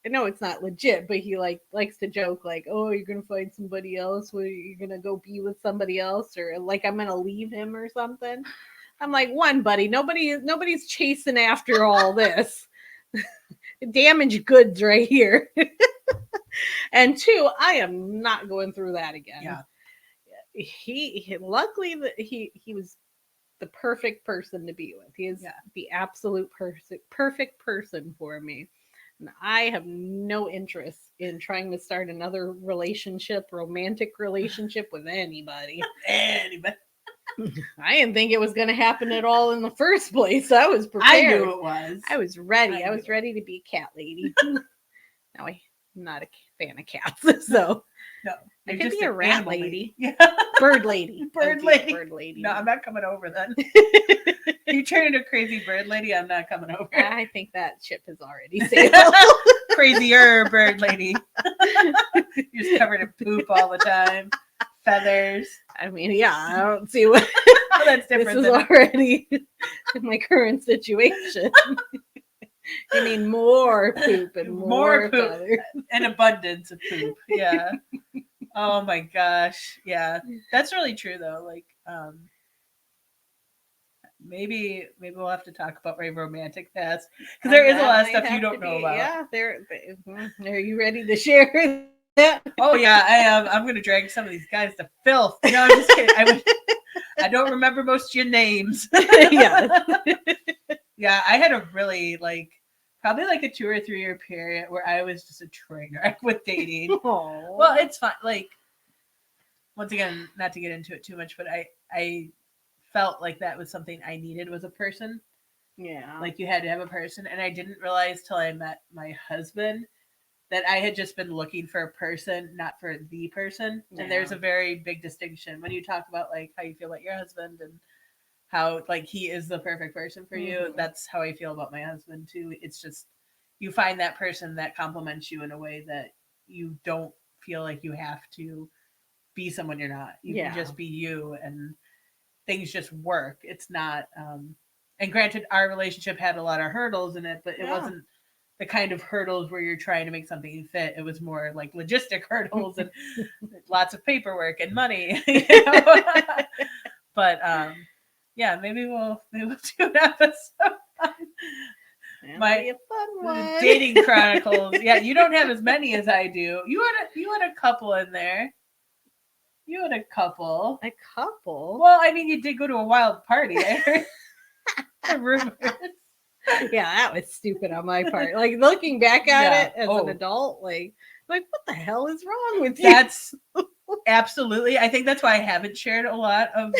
I know it's not legit, but he likes to joke like, "Oh, you're gonna find somebody else, or you're gonna go be with somebody else, or like I'm gonna leave him or something." I'm like, one, buddy, nobody's chasing after all this. Damaged goods right here. And two, I am not going through that again. Yeah. He luckily he was the perfect person to be with. He is the absolute perfect person for me. And I have no interest in trying to start another romantic relationship with anybody. Anybody. I didn't think it was going to happen at all in the first place. I was prepared. I knew it was. I was ready. I was ready to be a cat lady. Now I'm not a fan of cats, so no. I could be a rat lady. Yeah. Bird lady. Bird lady. Bird lady. No, I'm not coming over then. You turn into a crazy bird lady, I'm not coming over. I think that ship has already sailed. Crazier bird lady. You're just covered in poop all the time. Feathers. I mean, yeah, I don't see what Well, that's different. This is already in my current situation. You mean more poop and more poop feathers. and abundance of poop. Yeah. Oh my gosh. Yeah. That's really true though. Like, maybe we'll have to talk about my romantic past because there is a lot of stuff you don't know about. Yeah, are you ready to share that? Oh yeah, I am. I'm gonna drag some of these guys to filth. No, I'm just kidding. I don't remember most of your names. Yeah. Yeah, I had a really probably a 2 or 3 year period where I was just a train wreck with dating. Aww. Well, it's fine. Once again, not to get into it too much, but I felt like that was something I needed was a person. Yeah. Like you had to have a person, and I didn't realize till I met my husband that I had just been looking for a person, not for the person. Yeah. And there's a very big distinction when you talk about how you feel about your husband and how he is the perfect person for you. Mm-hmm. That's how I feel about my husband too. It's just you find that person that compliments you in a way that you don't feel like you have to be someone you're not. You can just be you, and things just work. It's not and granted our relationship had a lot of hurdles in it, but it wasn't the kind of hurdles where you're trying to make something fit. It was more like logistic hurdles and lots of paperwork and money. But yeah, maybe we'll do an episode That'll be a fun one. dating chronicles. Yeah, you don't have as many as I do. You had a couple in there. You had a couple. A couple. Well, I mean, you did go to a wild party. I heard the rumors. Yeah, that was stupid on my part. Like looking back at Yeah. it as Oh. an adult, like what the hell is wrong with you? That's absolutely. I think that's why I haven't shared a lot of.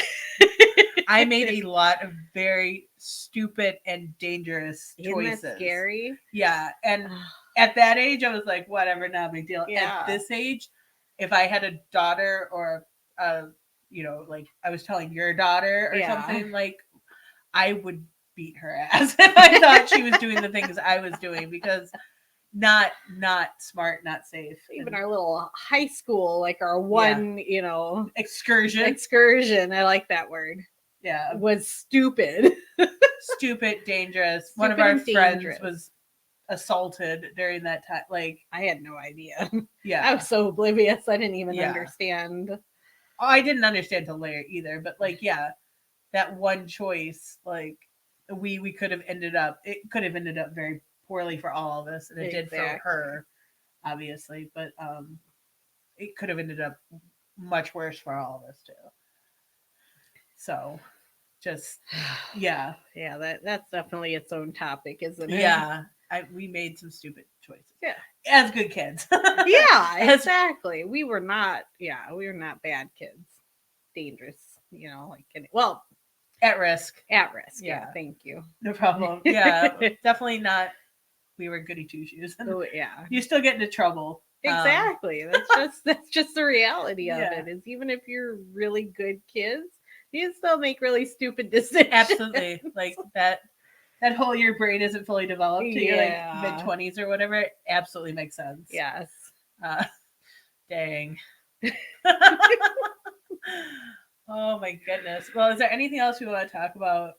I made a lot of very stupid and dangerous Isn't choices. that scary? Yeah, and at that age, I was like, whatever, not a big deal. Yeah. At this age, if I had a daughter or, like I was telling your daughter or Yeah. something, like I would beat her ass if I thought she was doing the things I was doing because not smart, not safe. Even our little high school, like our one, excursion. I like that word. Yeah, Was stupid. Stupid, dangerous. One of Stupid our and friends dangerous. was assaulted during that time. Like, I had no idea. yeah, I was so oblivious. I didn't even Yeah. understand. Oh, I didn't understand till later either. But like, yeah, that one choice, like we could have ended up. It could have ended up very poorly for all of us, and it did for Exactly. her, obviously. But it could have ended up much worse for all of us too. So, just yeah, Yeah, that's definitely its own topic, isn't it? yeah. We made some stupid choices. Yeah. As good kids. Yeah, As- exactly. We were not bad kids. Dangerous, well, At risk. at risk. Yeah, Yeah. thank you. No problem. Yeah, definitely not. We were goody two shoes. Oh, yeah. You still get into trouble. Exactly. That's just the reality of Yeah. it. Is even if you're really good kids, you still make really stupid decisions. Absolutely. Like that whole your brain isn't fully developed to your Yeah. like mid-20s or whatever. It absolutely makes sense. Yes. Dang. Oh my goodness. Well, is there anything else we want to talk about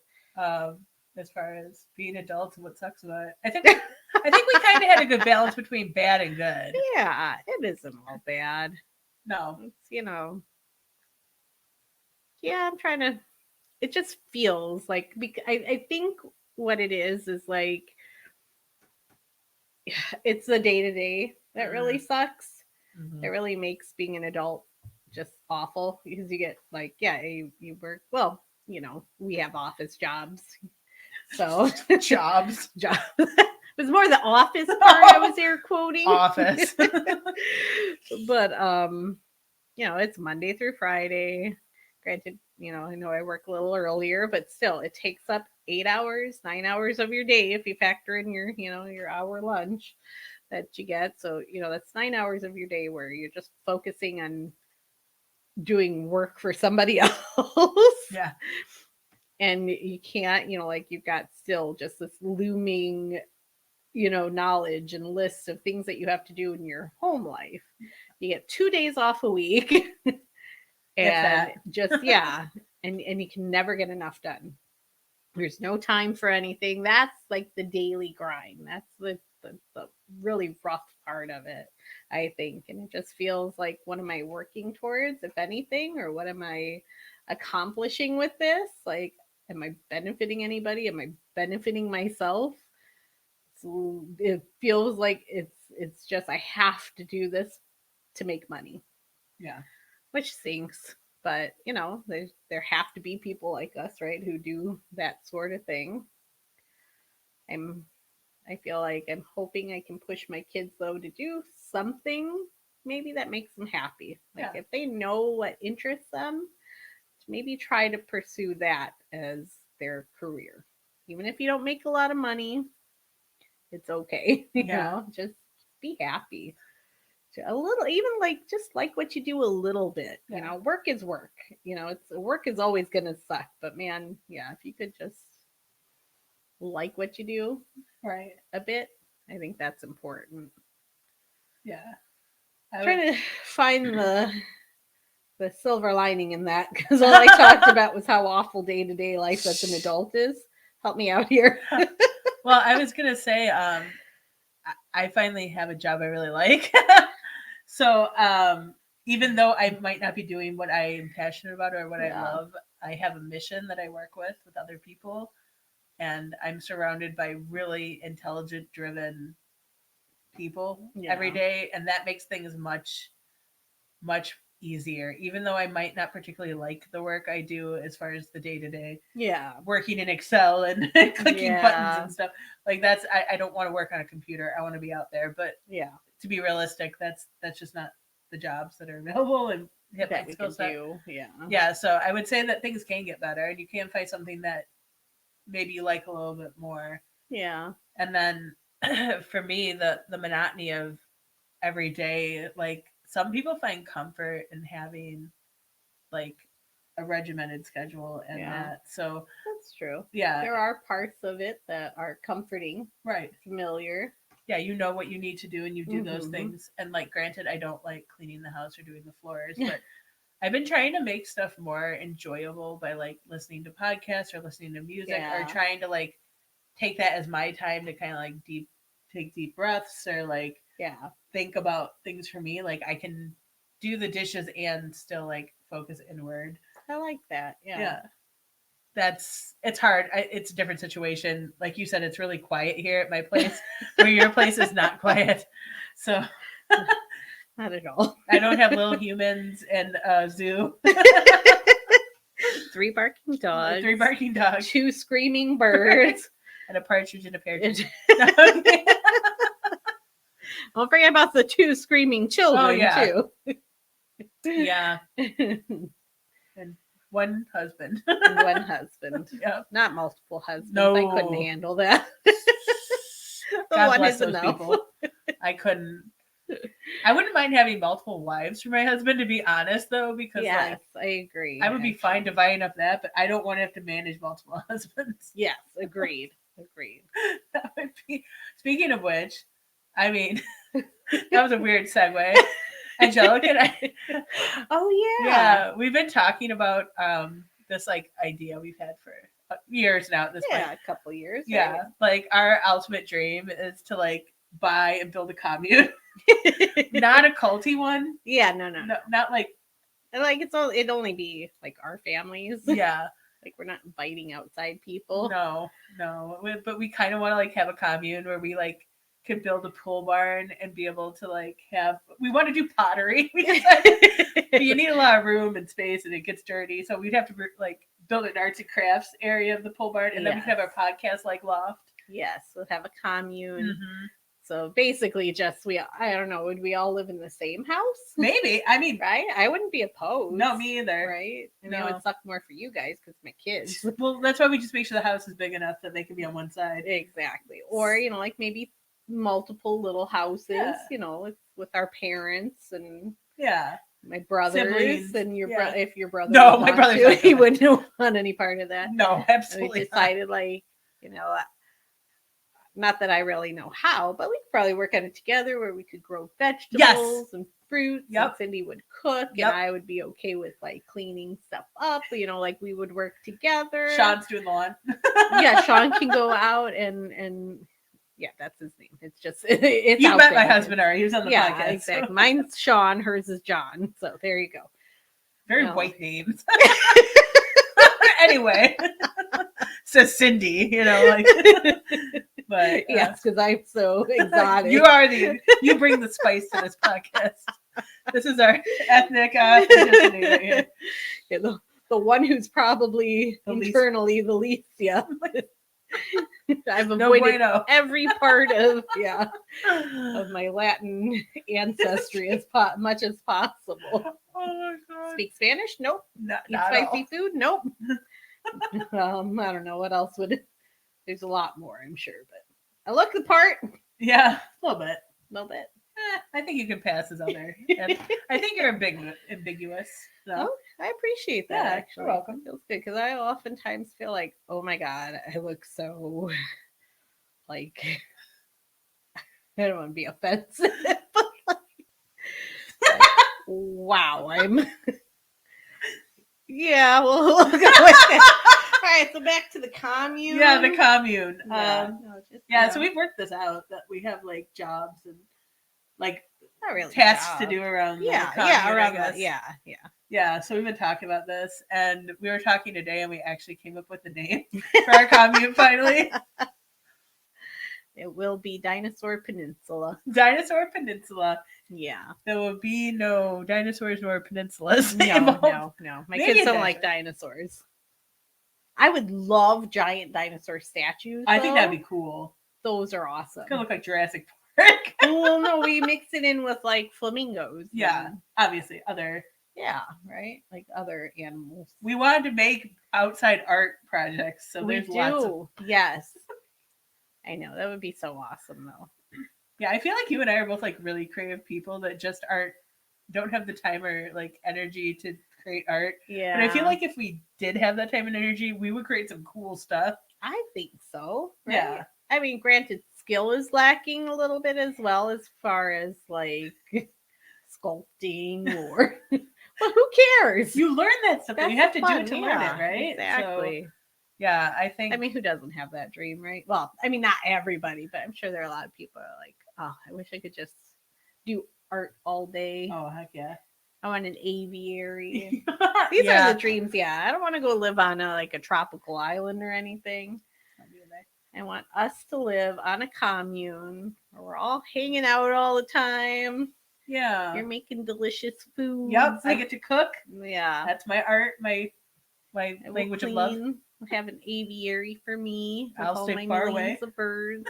as far as being adults and what sucks about it? I think we kind of had a good balance between bad and good. Yeah, it isn't all bad. No. It's yeah, I'm trying to. It just feels like I think what it is like it's the day to day that really sucks. Mhm. It really makes being an adult just awful because you get like you work well, we have office jobs, so Jobs. job. It was more the office part I was air quoting. Office. But it's Monday through Friday. Granted, I know I work a little earlier, but still it takes up 8 hours, 9 hours of your day if you factor in your, your hour lunch that you get. So, that's 9 hours of your day where you're just focusing on doing work for somebody else. Yeah. And you can't, like you've got still just this looming, knowledge and list of things that you have to do in your home life. You get 2 days off a week. And just and you can never get enough done. There's no time for anything. That's like the daily grind. That's the really rough part of it, I think. And it just feels like, what am I working towards, if anything, or what am I accomplishing with this? Like, am I benefiting anybody? Am I benefiting myself? So it feels like it's just I have to do this to make money. Yeah. Which stinks. But there have to be people like us, right, who do that sort of thing. I feel like I'm hoping I can push my kids though to do something maybe that makes them happy. Like if they know what interests them, maybe try to pursue that as their career. Even if you don't make a lot of money, it's okay. Just be happy. A little, even like just like what you do a little bit. Work is work. It's work is always gonna suck, but man, if you could just like what you do Right. a bit, I think that's important. Yeah. Trying to find the silver lining in that, because all I talked about was how awful day-to-day life as an adult is. Help me out here. Well, I was gonna say I finally have a job I really like. So even though I might not be doing what I am passionate about or what I love, I have a mission that I work with other people and I'm surrounded by really intelligent, driven people every Yeah. day, and that makes things much easier. Even though I might not particularly like the work I do as far as the day to day Yeah. working in Excel and clicking buttons Yeah. and stuff. Like I don't want to work on a computer. I want to be out there. But Yeah. to be realistic, that's just not the jobs that are available and hit my That we skill can set. do. Yeah. Yeah, so I would say that things can get better and you can find something that maybe you like a little bit more. Yeah. And then for me, the monotony of every day, like some people find comfort in having like a regimented schedule and Yeah. that. So That's true. yeah, There are parts of it that are comforting, right. familiar. Yeah, you know what you need to do and you do those Mm-hmm. things. And like granted, I don't like cleaning the house or doing the floors, but I've been trying to make stuff more enjoyable by like listening to podcasts or listening to music or Yeah. trying to like take that as my time to kind of like take deep breaths or like Yeah. think about things for me. Like I can do the dishes and still like focus inward. I like that. Yeah. Yeah. It's hard. It's a different situation. Like you said, it's really quiet here at my place, where your place is not quiet. So Not at all. I don't have little humans and a zoo, 3 barking dogs. 3 barking dogs, 2 screaming birds. and a partridge in a pear tree. Don't forget about the 2 screaming children, yeah. too. Yeah. And one husband. One husband. Yeah. Not multiple husbands. No. I couldn't handle that. God One bless is those enough. people. I couldn't. I wouldn't mind having multiple wives for my husband, to be honest, though, because Yes, I agree. I would be fine dividing up that, but I don't want to have to manage multiple husbands. Yes, agreed. Agreed. That would be. Speaking of which, I mean, that was a weird segue. Angelica and I. Oh yeah. Yeah, we've been talking about this like idea we've had for years now at this point. Yeah, a couple years. Yeah, like our ultimate dream is to like buy and build a commune. Right? Not a culty one. Yeah, no. Not like And like it'd only be like our families. yeah. Like we're not inviting outside people. No. But we kind of want to like have a commune where we like could build a pole barn and be able to like have. We want to do pottery. But you need a lot of room and space, and it gets dirty. So we'd have to like build an arts and crafts area of the pole barn, and then we could have our podcast like loft. Yes, we'll have a commune. Mm-hmm. So basically, just I don't know, would we all live in the same house? Maybe. I mean, right? I wouldn't be opposed. No, me either. Right? I mean, No. it would suck more for you guys because my kids. Well, that's why we just make sure the house is big enough that they can be on one side. Exactly. Or, like maybe multiple little houses, Yeah. With our parents and Yeah. my brothers Siblings. and your Yeah. If your brother No, would my want brother's to, not he gonna. wouldn't want any part of that. No, And absolutely. we decided like, not that I really know how, but we could probably work on it together where we could grow vegetables and fruits. Yep. And Cindy would cook Yep. and I would be okay with like cleaning stuff up. Like we would work together. Sean's doing the lawn. Yeah, Sean can go out and yeah, that's his name. It's just it's You out met there. my husband already. He was on the Yeah, podcast. exactly. Mine's Sean, hers is John. So there you go. Very No. white names. Anyway, says Cindy. Like, but Yes, because I'm so exotic. you bring the spice to this podcast. This is our ethnic ethnicity right here. Yeah, the one who's probably The least. internally the least. Yeah, I've No avoided bueno. every part of my Latin ancestry as much as possible. Oh my god. Speak Spanish? Nope. Not Eat at all. spicy food? Nope. I don't know what else would. There's a lot more, I'm sure, but I look the part. Yeah, a little bit. A little bit. I think you can pass as other. And I think you're ambiguous. So. Oh, I appreciate that. Yeah, Actually, you're welcome. It feels good because I oftentimes feel like, oh my god, I look so like I don't want to be offensive, but like, wow, I'm. Yeah, well, we'll go with that. All right, so back to the commune. Yeah, the commune. So So we've worked this out that we have like jobs and like not really tasks to job. do around. Yeah, the commune, around I guess. that. Yeah. Yeah, so we've been talking about this, and we were talking today, and we actually came up with the name for our commune finally. It will be Dinosaur Peninsula. Dinosaur Peninsula. Yeah. There will be no dinosaurs nor peninsulas. No, involved. no. My Maybe kids a don't like dinosaurs. I would love giant dinosaur statues. I think that'd though. be cool. Those are awesome. It's gonna look like Jurassic Park. Well, no, we mix it in with like flamingos. Yeah, and- obviously, other. yeah, right. Like other animals. We wanted to make outside art projects, so We there's lots of. do. Yes. I know that would be so awesome though. Yeah, I feel like you and I are both like really creative people that just don't have the time or like energy to create art. Yeah. But I feel like if we did have that time and energy, we would create some cool stuff. I think so. Right? Yeah. I mean, granted, skill is lacking a little bit as well as far as like sculpting or. But who cares? You learn that stuff. That's You have the to do fun, it to learn yeah, it, right? Exactly. So, yeah, I think. I mean, who doesn't have that dream, right? Well, I mean, not everybody, but I'm sure there are a lot of people who are like, oh, I wish I could just do art all day. Oh, heck yeah. I want an aviary. These Yeah. are the dreams. Yeah, I don't want to go live on a tropical island or anything. I want us to live on a commune where we're all hanging out all the time. Yeah. You're making delicious food. Yep, I get to cook. Yeah. That's my art, my I will language of love. clean. We'll have an aviary for me. With I'll all stay my far millions away. of birds.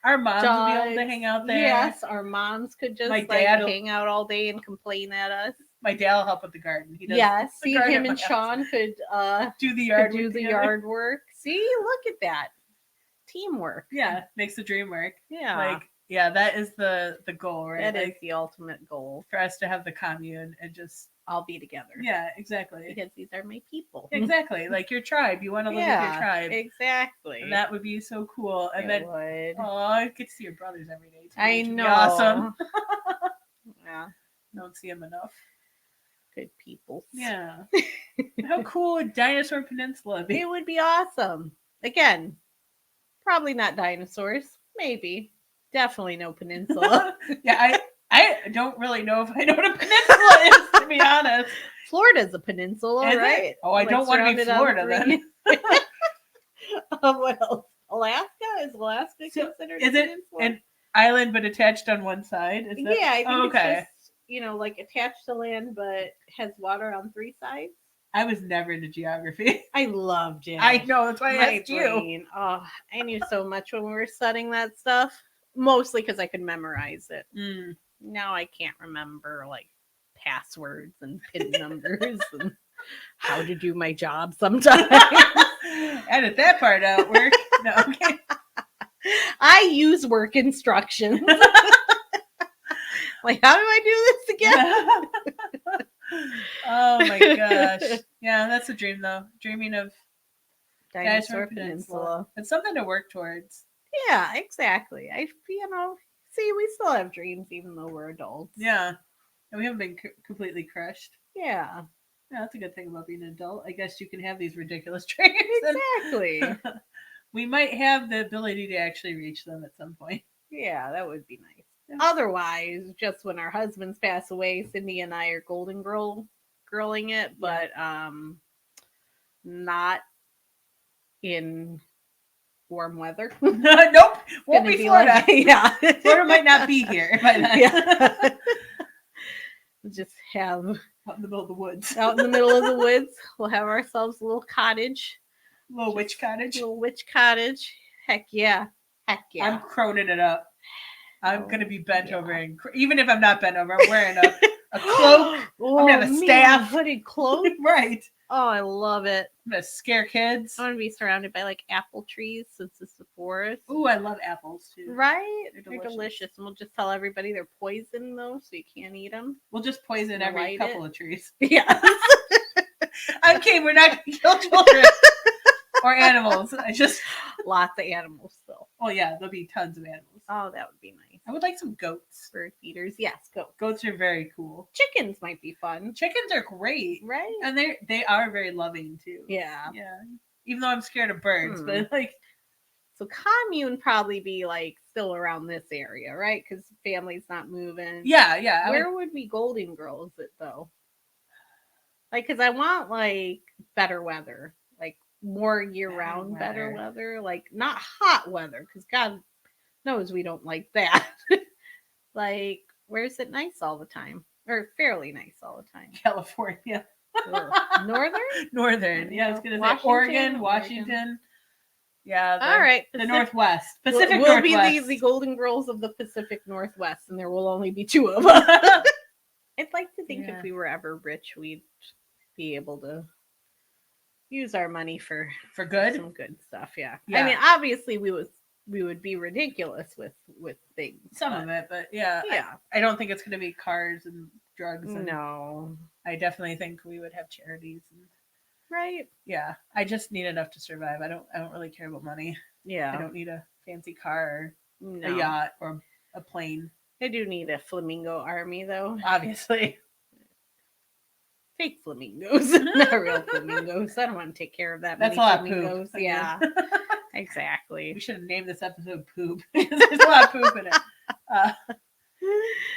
Our moms will be able to hang out there. Yes, our moms could just My like dad will- hang out all day and complain at us. My dad will help with the garden. He does Yes, the see garden him at and my house. Sean could do the could yard do work the together. yard work. See, look at that. Teamwork. Yeah, makes the dream work. Yeah. Like, yeah, that is the goal, right? that is Like, the ultimate goal. for us to have the commune and just All be together. yeah, exactly. Because these are my people. Exactly. Like your tribe. You want to live with your tribe. Exactly. And that would be so cool. And It then would. oh, I get to see your brothers every day too. I which would be know. Awesome. Yeah. Don't see them enough. Good people. Yeah. How cool would Dinosaur Peninsula be? It would be awesome. Again, probably not dinosaurs. Maybe. Definitely no peninsula. Yeah, I don't really know if I know what a peninsula is, to be honest. Florida's a peninsula, Is it? right? Oh, I don't want to be surrounded on Florida three. then. What else? Alaska? Is Alaska So, considered is a it peninsula? an island but attached on one side? Is that... Yeah, I think Oh, okay. it's just, like attached to land but has water on three sides. I was never into geography. I loved it. I know, that's why I My asked you. brain. Oh, I knew so much when we were studying that stuff. Mostly because I could memorize it. Mm. Now I can't remember like passwords and PIN numbers and how to do my job sometimes. Edit that part out. Work. No, okay. I use work instructions. Like, how do I do this again? Oh my gosh. Yeah, that's a dream though. Dreaming of Dinosaur Peninsula. It's something to work towards. Yeah, exactly. See, we still have dreams even though we're adults. Yeah. And we haven't been completely crushed. Yeah, Yeah, that's a good thing about being an adult. I guess you can have these ridiculous dreams. exactly. We might have the ability to actually reach them at some point. Yeah, that would be nice. Yeah. Otherwise, just when our husbands pass away, Cindy and I are golden girling it, but not in warm weather. Nope. Won't Gonna be Florida. yeah. Florida might not be here by then. Yeah. Just have Out in the middle of the woods. out in the middle of the woods, we'll have ourselves a little cottage, Little witch cottage. little witch cottage. Heck yeah. I'm Yeah. croning it up. I'm Oh, going to be bent yeah. over. And even if I'm not bent over, I'm wearing a cloak. Oh, gonna have a man, staff. hooded cloak. Right. Oh, I love it. I'm going to scare kids. I want to be surrounded by like apple trees since it's the forest. Ooh, I love apples too. Right? They're They're delicious. delicious. And we'll just tell everybody they're poison though, so you can't eat them. We'll just poison every Light couple it. of trees. Yeah. Okay, we're not going to kill children or animals. I just, Lots of animals still. oh yeah, there'll be tons of animals. Oh, that would be nice. I would like some goats. Bird feeders. Yes, go. Goats are very cool. Chickens might be fun. Chickens are great. Right? And they are very loving too. Yeah. Yeah. Even though I'm scared of birds, but like So commune probably be like still around this area, right? Because family's not moving. yeah, I would- Where would we Golden Girls it though? Like, because I want like better weather, like more year-round better weather. weather, like not hot weather, because God knows we don't like that. Like, where's it nice all the time, or fairly nice all the time? California. Ugh. Northern? Northern. Yeah, I was gonna say Washington? Oregon, Oregon. Washington. Yeah, All right, the Pacific- Northwest. Pacific we'll be Northwest. the golden girls of the Pacific Northwest, and there will only be two of us. I'd like to think Yeah. if we were ever rich, we'd be able to use our money for good. some good stuff. Yeah. Yeah. I mean, obviously we would be ridiculous with things. Some of it, but yeah. Yeah. I don't think it's gonna be cars and drugs. And No. I definitely think we would have charities and Right. yeah. I just need enough to survive. I don't really care about money. Yeah. I don't need a fancy car or No. a yacht or a plane. I do need a flamingo army though. Obviously. Fake flamingos, not real flamingos. I don't want to take care of that. That's a many lot of flamingos. poop. Yeah. Exactly. We should have named this episode Poop. There's a lot of poop in it.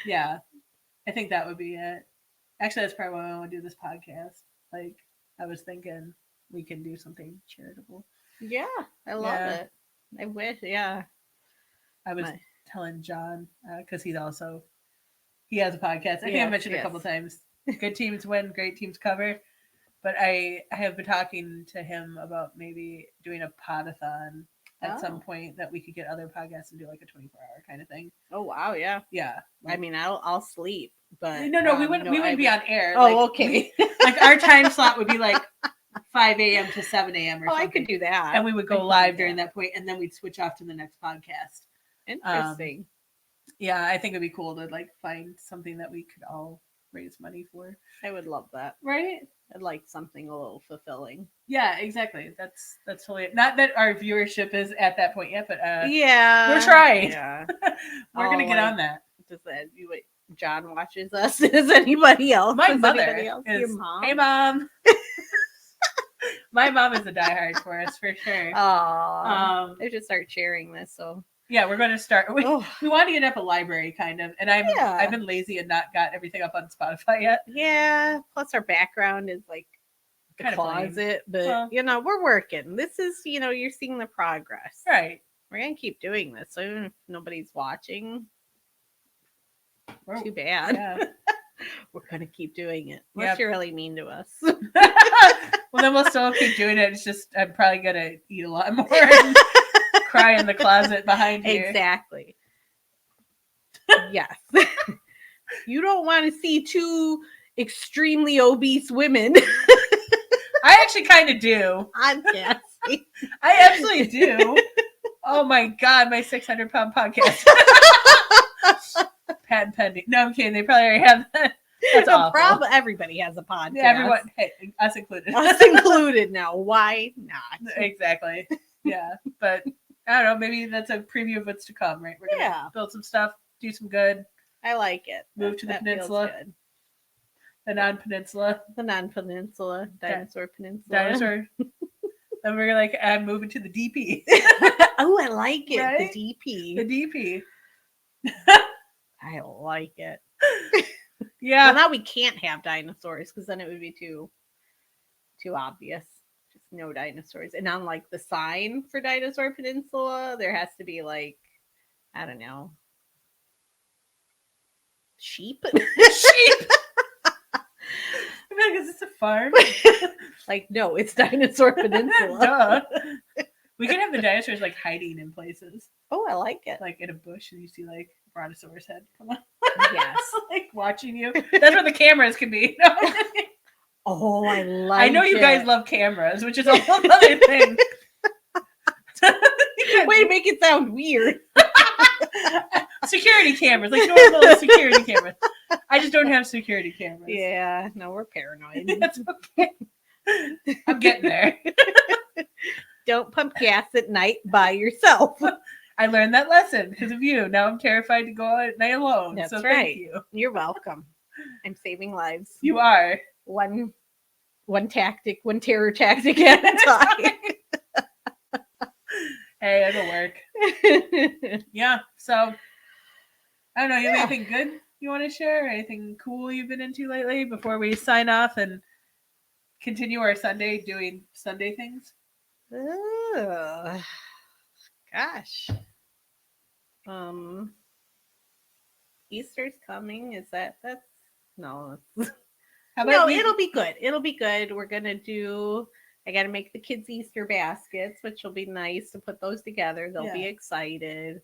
Yeah. I think that would be it. Actually, that's probably why I want to do this podcast. Like, I was thinking we can do something charitable. Yeah, I love it. I wish. Yeah. I was telling John, because he has a podcast. I think I mentioned a couple times. Good teams win, great teams cover. But I have been talking to him about maybe doing a podathon at some point that we could get other podcasts and do like a 24-hour kind of thing. Oh wow, yeah. Yeah. Like, I mean, I'll sleep, but no, we wouldn't be on air. Oh, like, okay. Like our time slot would be like 5 a.m. to 7 a.m. or something. I could do that. And we would go live during that point, and then we'd switch off to the next podcast. Interesting. Yeah, I think it'd be cool to like find something that we could all raise money for. I would love that. Right? I'd like something a little fulfilling. Yeah, exactly. That's totally it. Not that our viewership is at that point yet, but yeah, we're trying. Yeah, we're gonna get on that. Does that John watches us? Is anybody else? My Is mother anybody else? is. Your mom? Hey, mom. My mom is a diehard for us for sure. I should start sharing this. So yeah, we're going to start. We want to get up a library kind of, and I've been lazy and not got everything up on Spotify yet. Yeah. Plus, our background is like the kind closet, but we're working. This is you're seeing the progress. Right. We're gonna keep doing this, so even if nobody's watching, too bad. Yeah. We're gonna keep doing it. Unless you're really mean to us. Well, then we'll still keep doing it. It's just I'm probably gonna eat a lot more and cry in the closet behind you. Exactly. Yes. You don't want to see two extremely obese women. I actually kind of do. I'm Ghastly. I absolutely do. Oh my god, my 600-pound podcast. Patent pending. No, I'm kidding. They probably already have that. That's awful. Probably everybody has a podcast. Yeah, everyone, hey, us included. Us included now. Why not? Exactly. Yeah, but I don't know. Maybe that's a preview of what's to come, right? We're gonna build some stuff, do some good. I like it. Move to the peninsula. The non-peninsula. The non-peninsula. Dinosaur Peninsula. Dinosaur. Then we're like, I'm moving to the DP. Oh, I like it. Right? The DP. The DP. I like it. Yeah. Well, now we can't have dinosaurs because then it would be too obvious. Just no dinosaurs. And on like the sign for Dinosaur Peninsula, there has to be like, I don't know, sheep. Sheep. I'm like, is this a farm? Like, no, it's Dinosaur Peninsula. Duh. We could have the dinosaurs like hiding in places. Oh, I like it. Like in a bush, and you see like brontosaurus head come on. Yes. Like watching you. That's where the cameras can be. No. Oh, I like it. I know you guys love cameras, which is a whole other thing. Way to make it sound weird. Security cameras, like normal security cameras. I just don't have security cameras. Yeah, no, we're paranoid. That's okay. I'm getting there. Don't pump gas at night by yourself. I learned that lesson because of you. Now I'm terrified to go out at night alone. That's so right. Thank you. You're welcome. I'm saving lives. You are. One terror tactic at a time. Hey, it'll work. Yeah. So I don't know. You have anything good you want to share? Anything cool you've been into lately before we sign off and continue our Sunday doing Sunday things? Ugh. Gosh. Um, Easter's coming. Is that's no? How No, about it'll be good. It'll be good. We're gonna do. I gotta make the kids Easter baskets, which will be nice to put those together. They'll be Yeah. excited.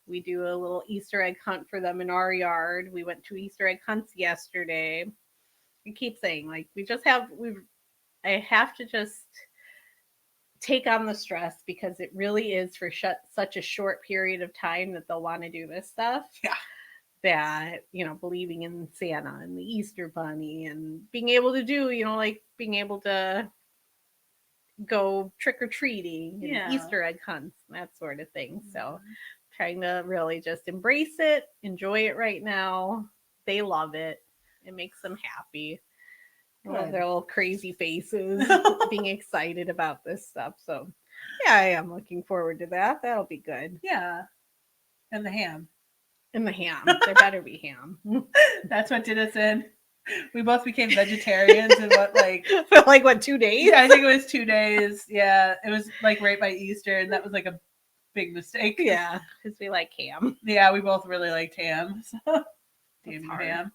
We do a little Easter egg hunt for them in our yard. We went to Easter egg hunts yesterday. I keep saying like I have to just take on the stress because it really is for such a short period of time that they'll want to do this stuff. Yeah. That, believing in Santa and the Easter Bunny and being able to do, like being able to go trick or treating and Yeah. Easter egg hunts, and that sort of thing. So, Mhm. trying to really just embrace it, enjoy it right now. They love it, it makes them happy. I love Good. their little crazy faces, being excited about this stuff. So, yeah, I am looking forward to that. That'll be good. Yeah. And the ham. And the ham. There better be ham. That's what did us in. We both became vegetarians in what, like For like what, 2 days? Yeah, I think it was 2 days. Yeah, it was like right by Easter, and that was like a big mistake. Yeah, because we like ham. Yeah, we both really liked ham. So. Damn you, hard. ham.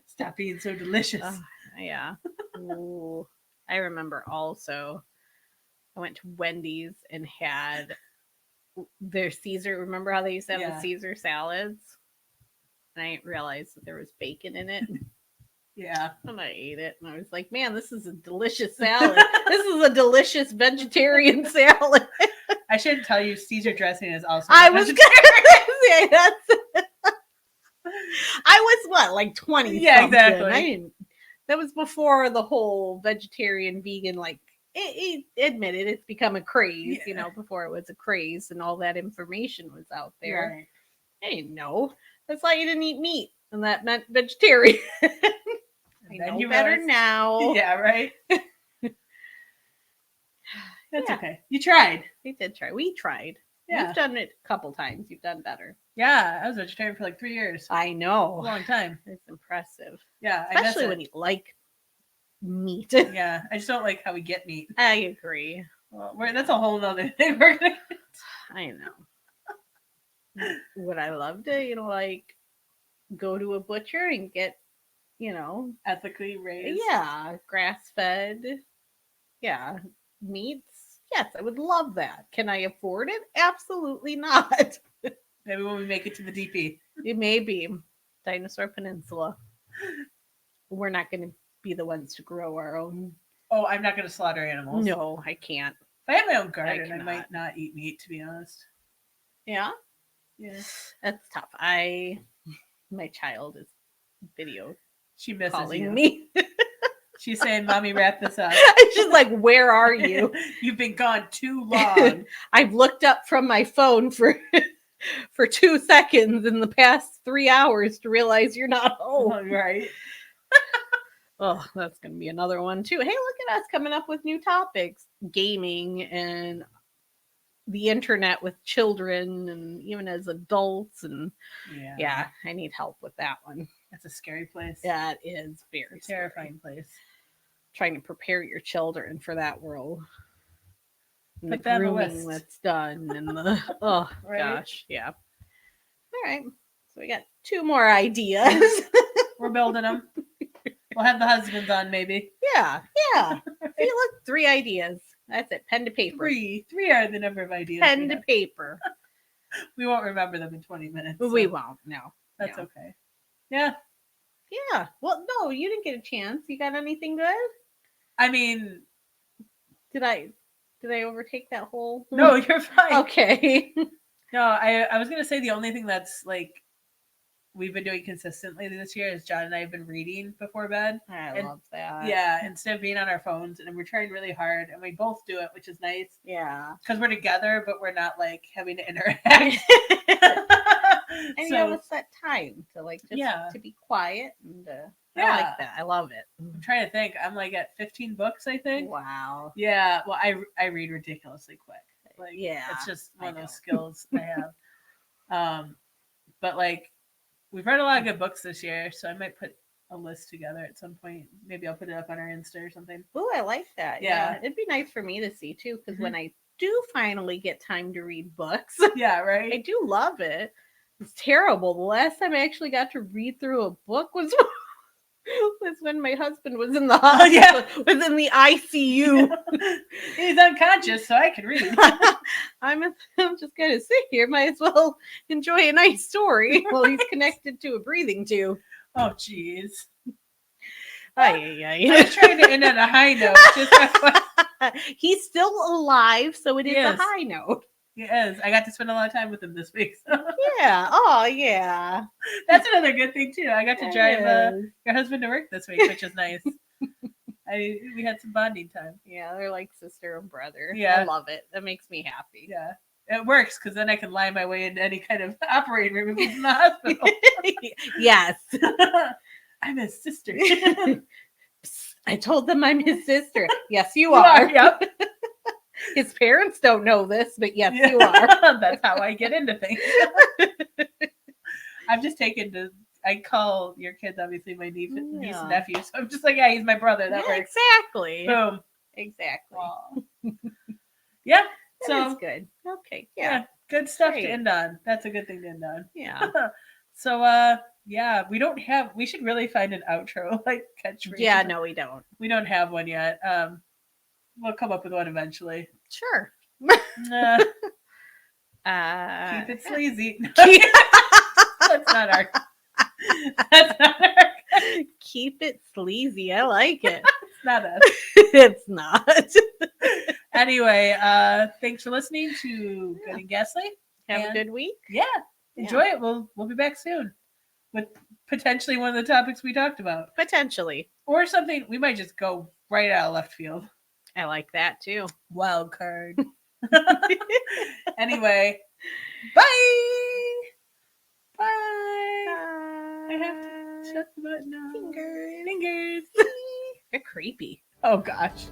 Stop being so delicious. Yeah. Ooh. I remember also I went to Wendy's and had their Caesar. Remember how they used to have the Caesar salads? And I didn't realize that there was bacon in it. Yeah. And I ate it. And I was like, man, this is a delicious salad. This is a delicious vegetarian salad. I should tell you, Caesar dressing is also. I was gonna say that's. I was what, like 20? Yeah, something. exactly. I didn't. That was before the whole vegetarian, vegan, like it admitted it's become a craze. Yeah. Before it was a craze and all that information was out there. Right. I didn't know. That's why you didn't eat meat, and that meant vegetarian. I know you better now. Yeah, right. That's Yeah. okay. You tried. We did try. We tried. Yeah. You've done it a couple times. You've done better. Yeah, I was vegetarian for like 3 years. I know. A long time. It's impressive. Yeah, Especially when you like meat. Yeah, I just don't like how we get meat. I agree. Well, that's a whole nother thing. We're gonna. I know. Would I love to, like go to a butcher and get, Ethically raised. Yeah, grass fed. Yeah, meats. Yes, I would love that. Can I afford it? Absolutely not. Maybe when we make it to the DP. It may be Dinosaur Peninsula. We're not going to be the ones to grow our own. Oh, I'm not going to slaughter animals. No, I can't. If I had my own garden, I cannot. might not eat meat, to be honest. Yeah, Yeah. that's tough. My child is video She misses calling you. me. She's saying, "Mommy, wrap this up." She's like, "Where are you? You've been gone too long." I've looked up from my phone for 2 seconds in the past 3 hours to realize you're not home." Oh, right. Oh, that's going to be another one too. Hey, look at us coming up with new topics. Gaming and the internet with children and even as adults. And yeah, I need help with that one. That's a scary place. That is very It's a terrifying place. Trying to prepare your children for that world. And Put the that on the grooming list. that's done and the oh Right? gosh, yeah. All right, so we got 2 more ideas. We're building them. We'll have the husbands on, maybe. Yeah. See, look, 3 ideas. That's it. Pen to paper. 3 are the number of ideas. Pen to paper. We won't remember them in 20 minutes. We so won't. No, That's no. okay. Yeah. Yeah. Well, no, you didn't get a chance. You got anything good? I mean, Did I overtake that whole? no, you're fine. Okay. No, I was gonna say the only thing that's like we've been doing consistently this year is John and I have been reading before bed. I love that. Yeah, instead of being on our phones, and we're trying really hard, and we both do it, which is nice Yeah. because we're together, but we're not like having to interact. And you have a set time to just to be quiet and I like that. I love it. I'm trying to think. I'm like at 15 books, I think. Wow. Yeah. Well, I read ridiculously quick. Like, Yeah, it's just one of those skills I have. But like, we've read a lot of good books this year, so I might put a list together at some point. Maybe I'll put it up on our Insta or something. Oh, I like that. Yeah. It'd be nice for me to see too, because when Mhm. I do finally get time to read books, Yeah, I right. do love it. It's terrible. The last time I actually got to read through a book was was when my husband was in the Oh, yeah. hospital, was in the ICU. He's unconscious, so I can read. I'm just gonna sit here. Might as well enjoy a nice story while he's connected to a breathing tube. Oh, jeez. Ay, I was trying to end on a high note. Just he's still alive, so it is Yes. a high note. yes, I got to spend a lot of time with him this week. So. Yeah. Oh, yeah. That's another good thing too. I got to drive Yes. your husband to work this week, which is nice. We had some bonding time. Yeah, they're like sister and brother. Yeah. I love it. That makes me happy. Yeah, it works because then I can lie my way into any kind of operating room if he's in the hospital. Yes. I'm his sister. Psst, I told them I'm his sister. Yes, you are. Yep. His parents don't know this, but yes, Yeah. you are. That's how I get into things. I've just taken to. I call your kids obviously my niece and Yeah. nephew, so I'm just like, yeah, he's my brother. That Yeah, works. exactly. Boom. Exactly. Aw. Yeah. That is So good. Okay. yeah, Yeah. good stuff Great. to end on. That's a good thing to end on. Yeah. So yeah, we should really find an outro like catchphrase. Yeah. No, we don't. We don't have one yet. We'll come up with one eventually. Sure. Uh, Uh, keep it sleazy. keep, That's not our. That's not our. keep it sleazy. I like it. It's not us. It's not. Anyway, thanks for listening to Good and Ghastly. Have And- a good week. Yeah, enjoy it. We'll be back soon with potentially one of the topics we talked about, Potentially. or something we might just go right out of left field. I like that too. Wild card. Anyway, bye. Bye. I have to shut the button off. Fingers. Fingers. They're creepy. Oh gosh.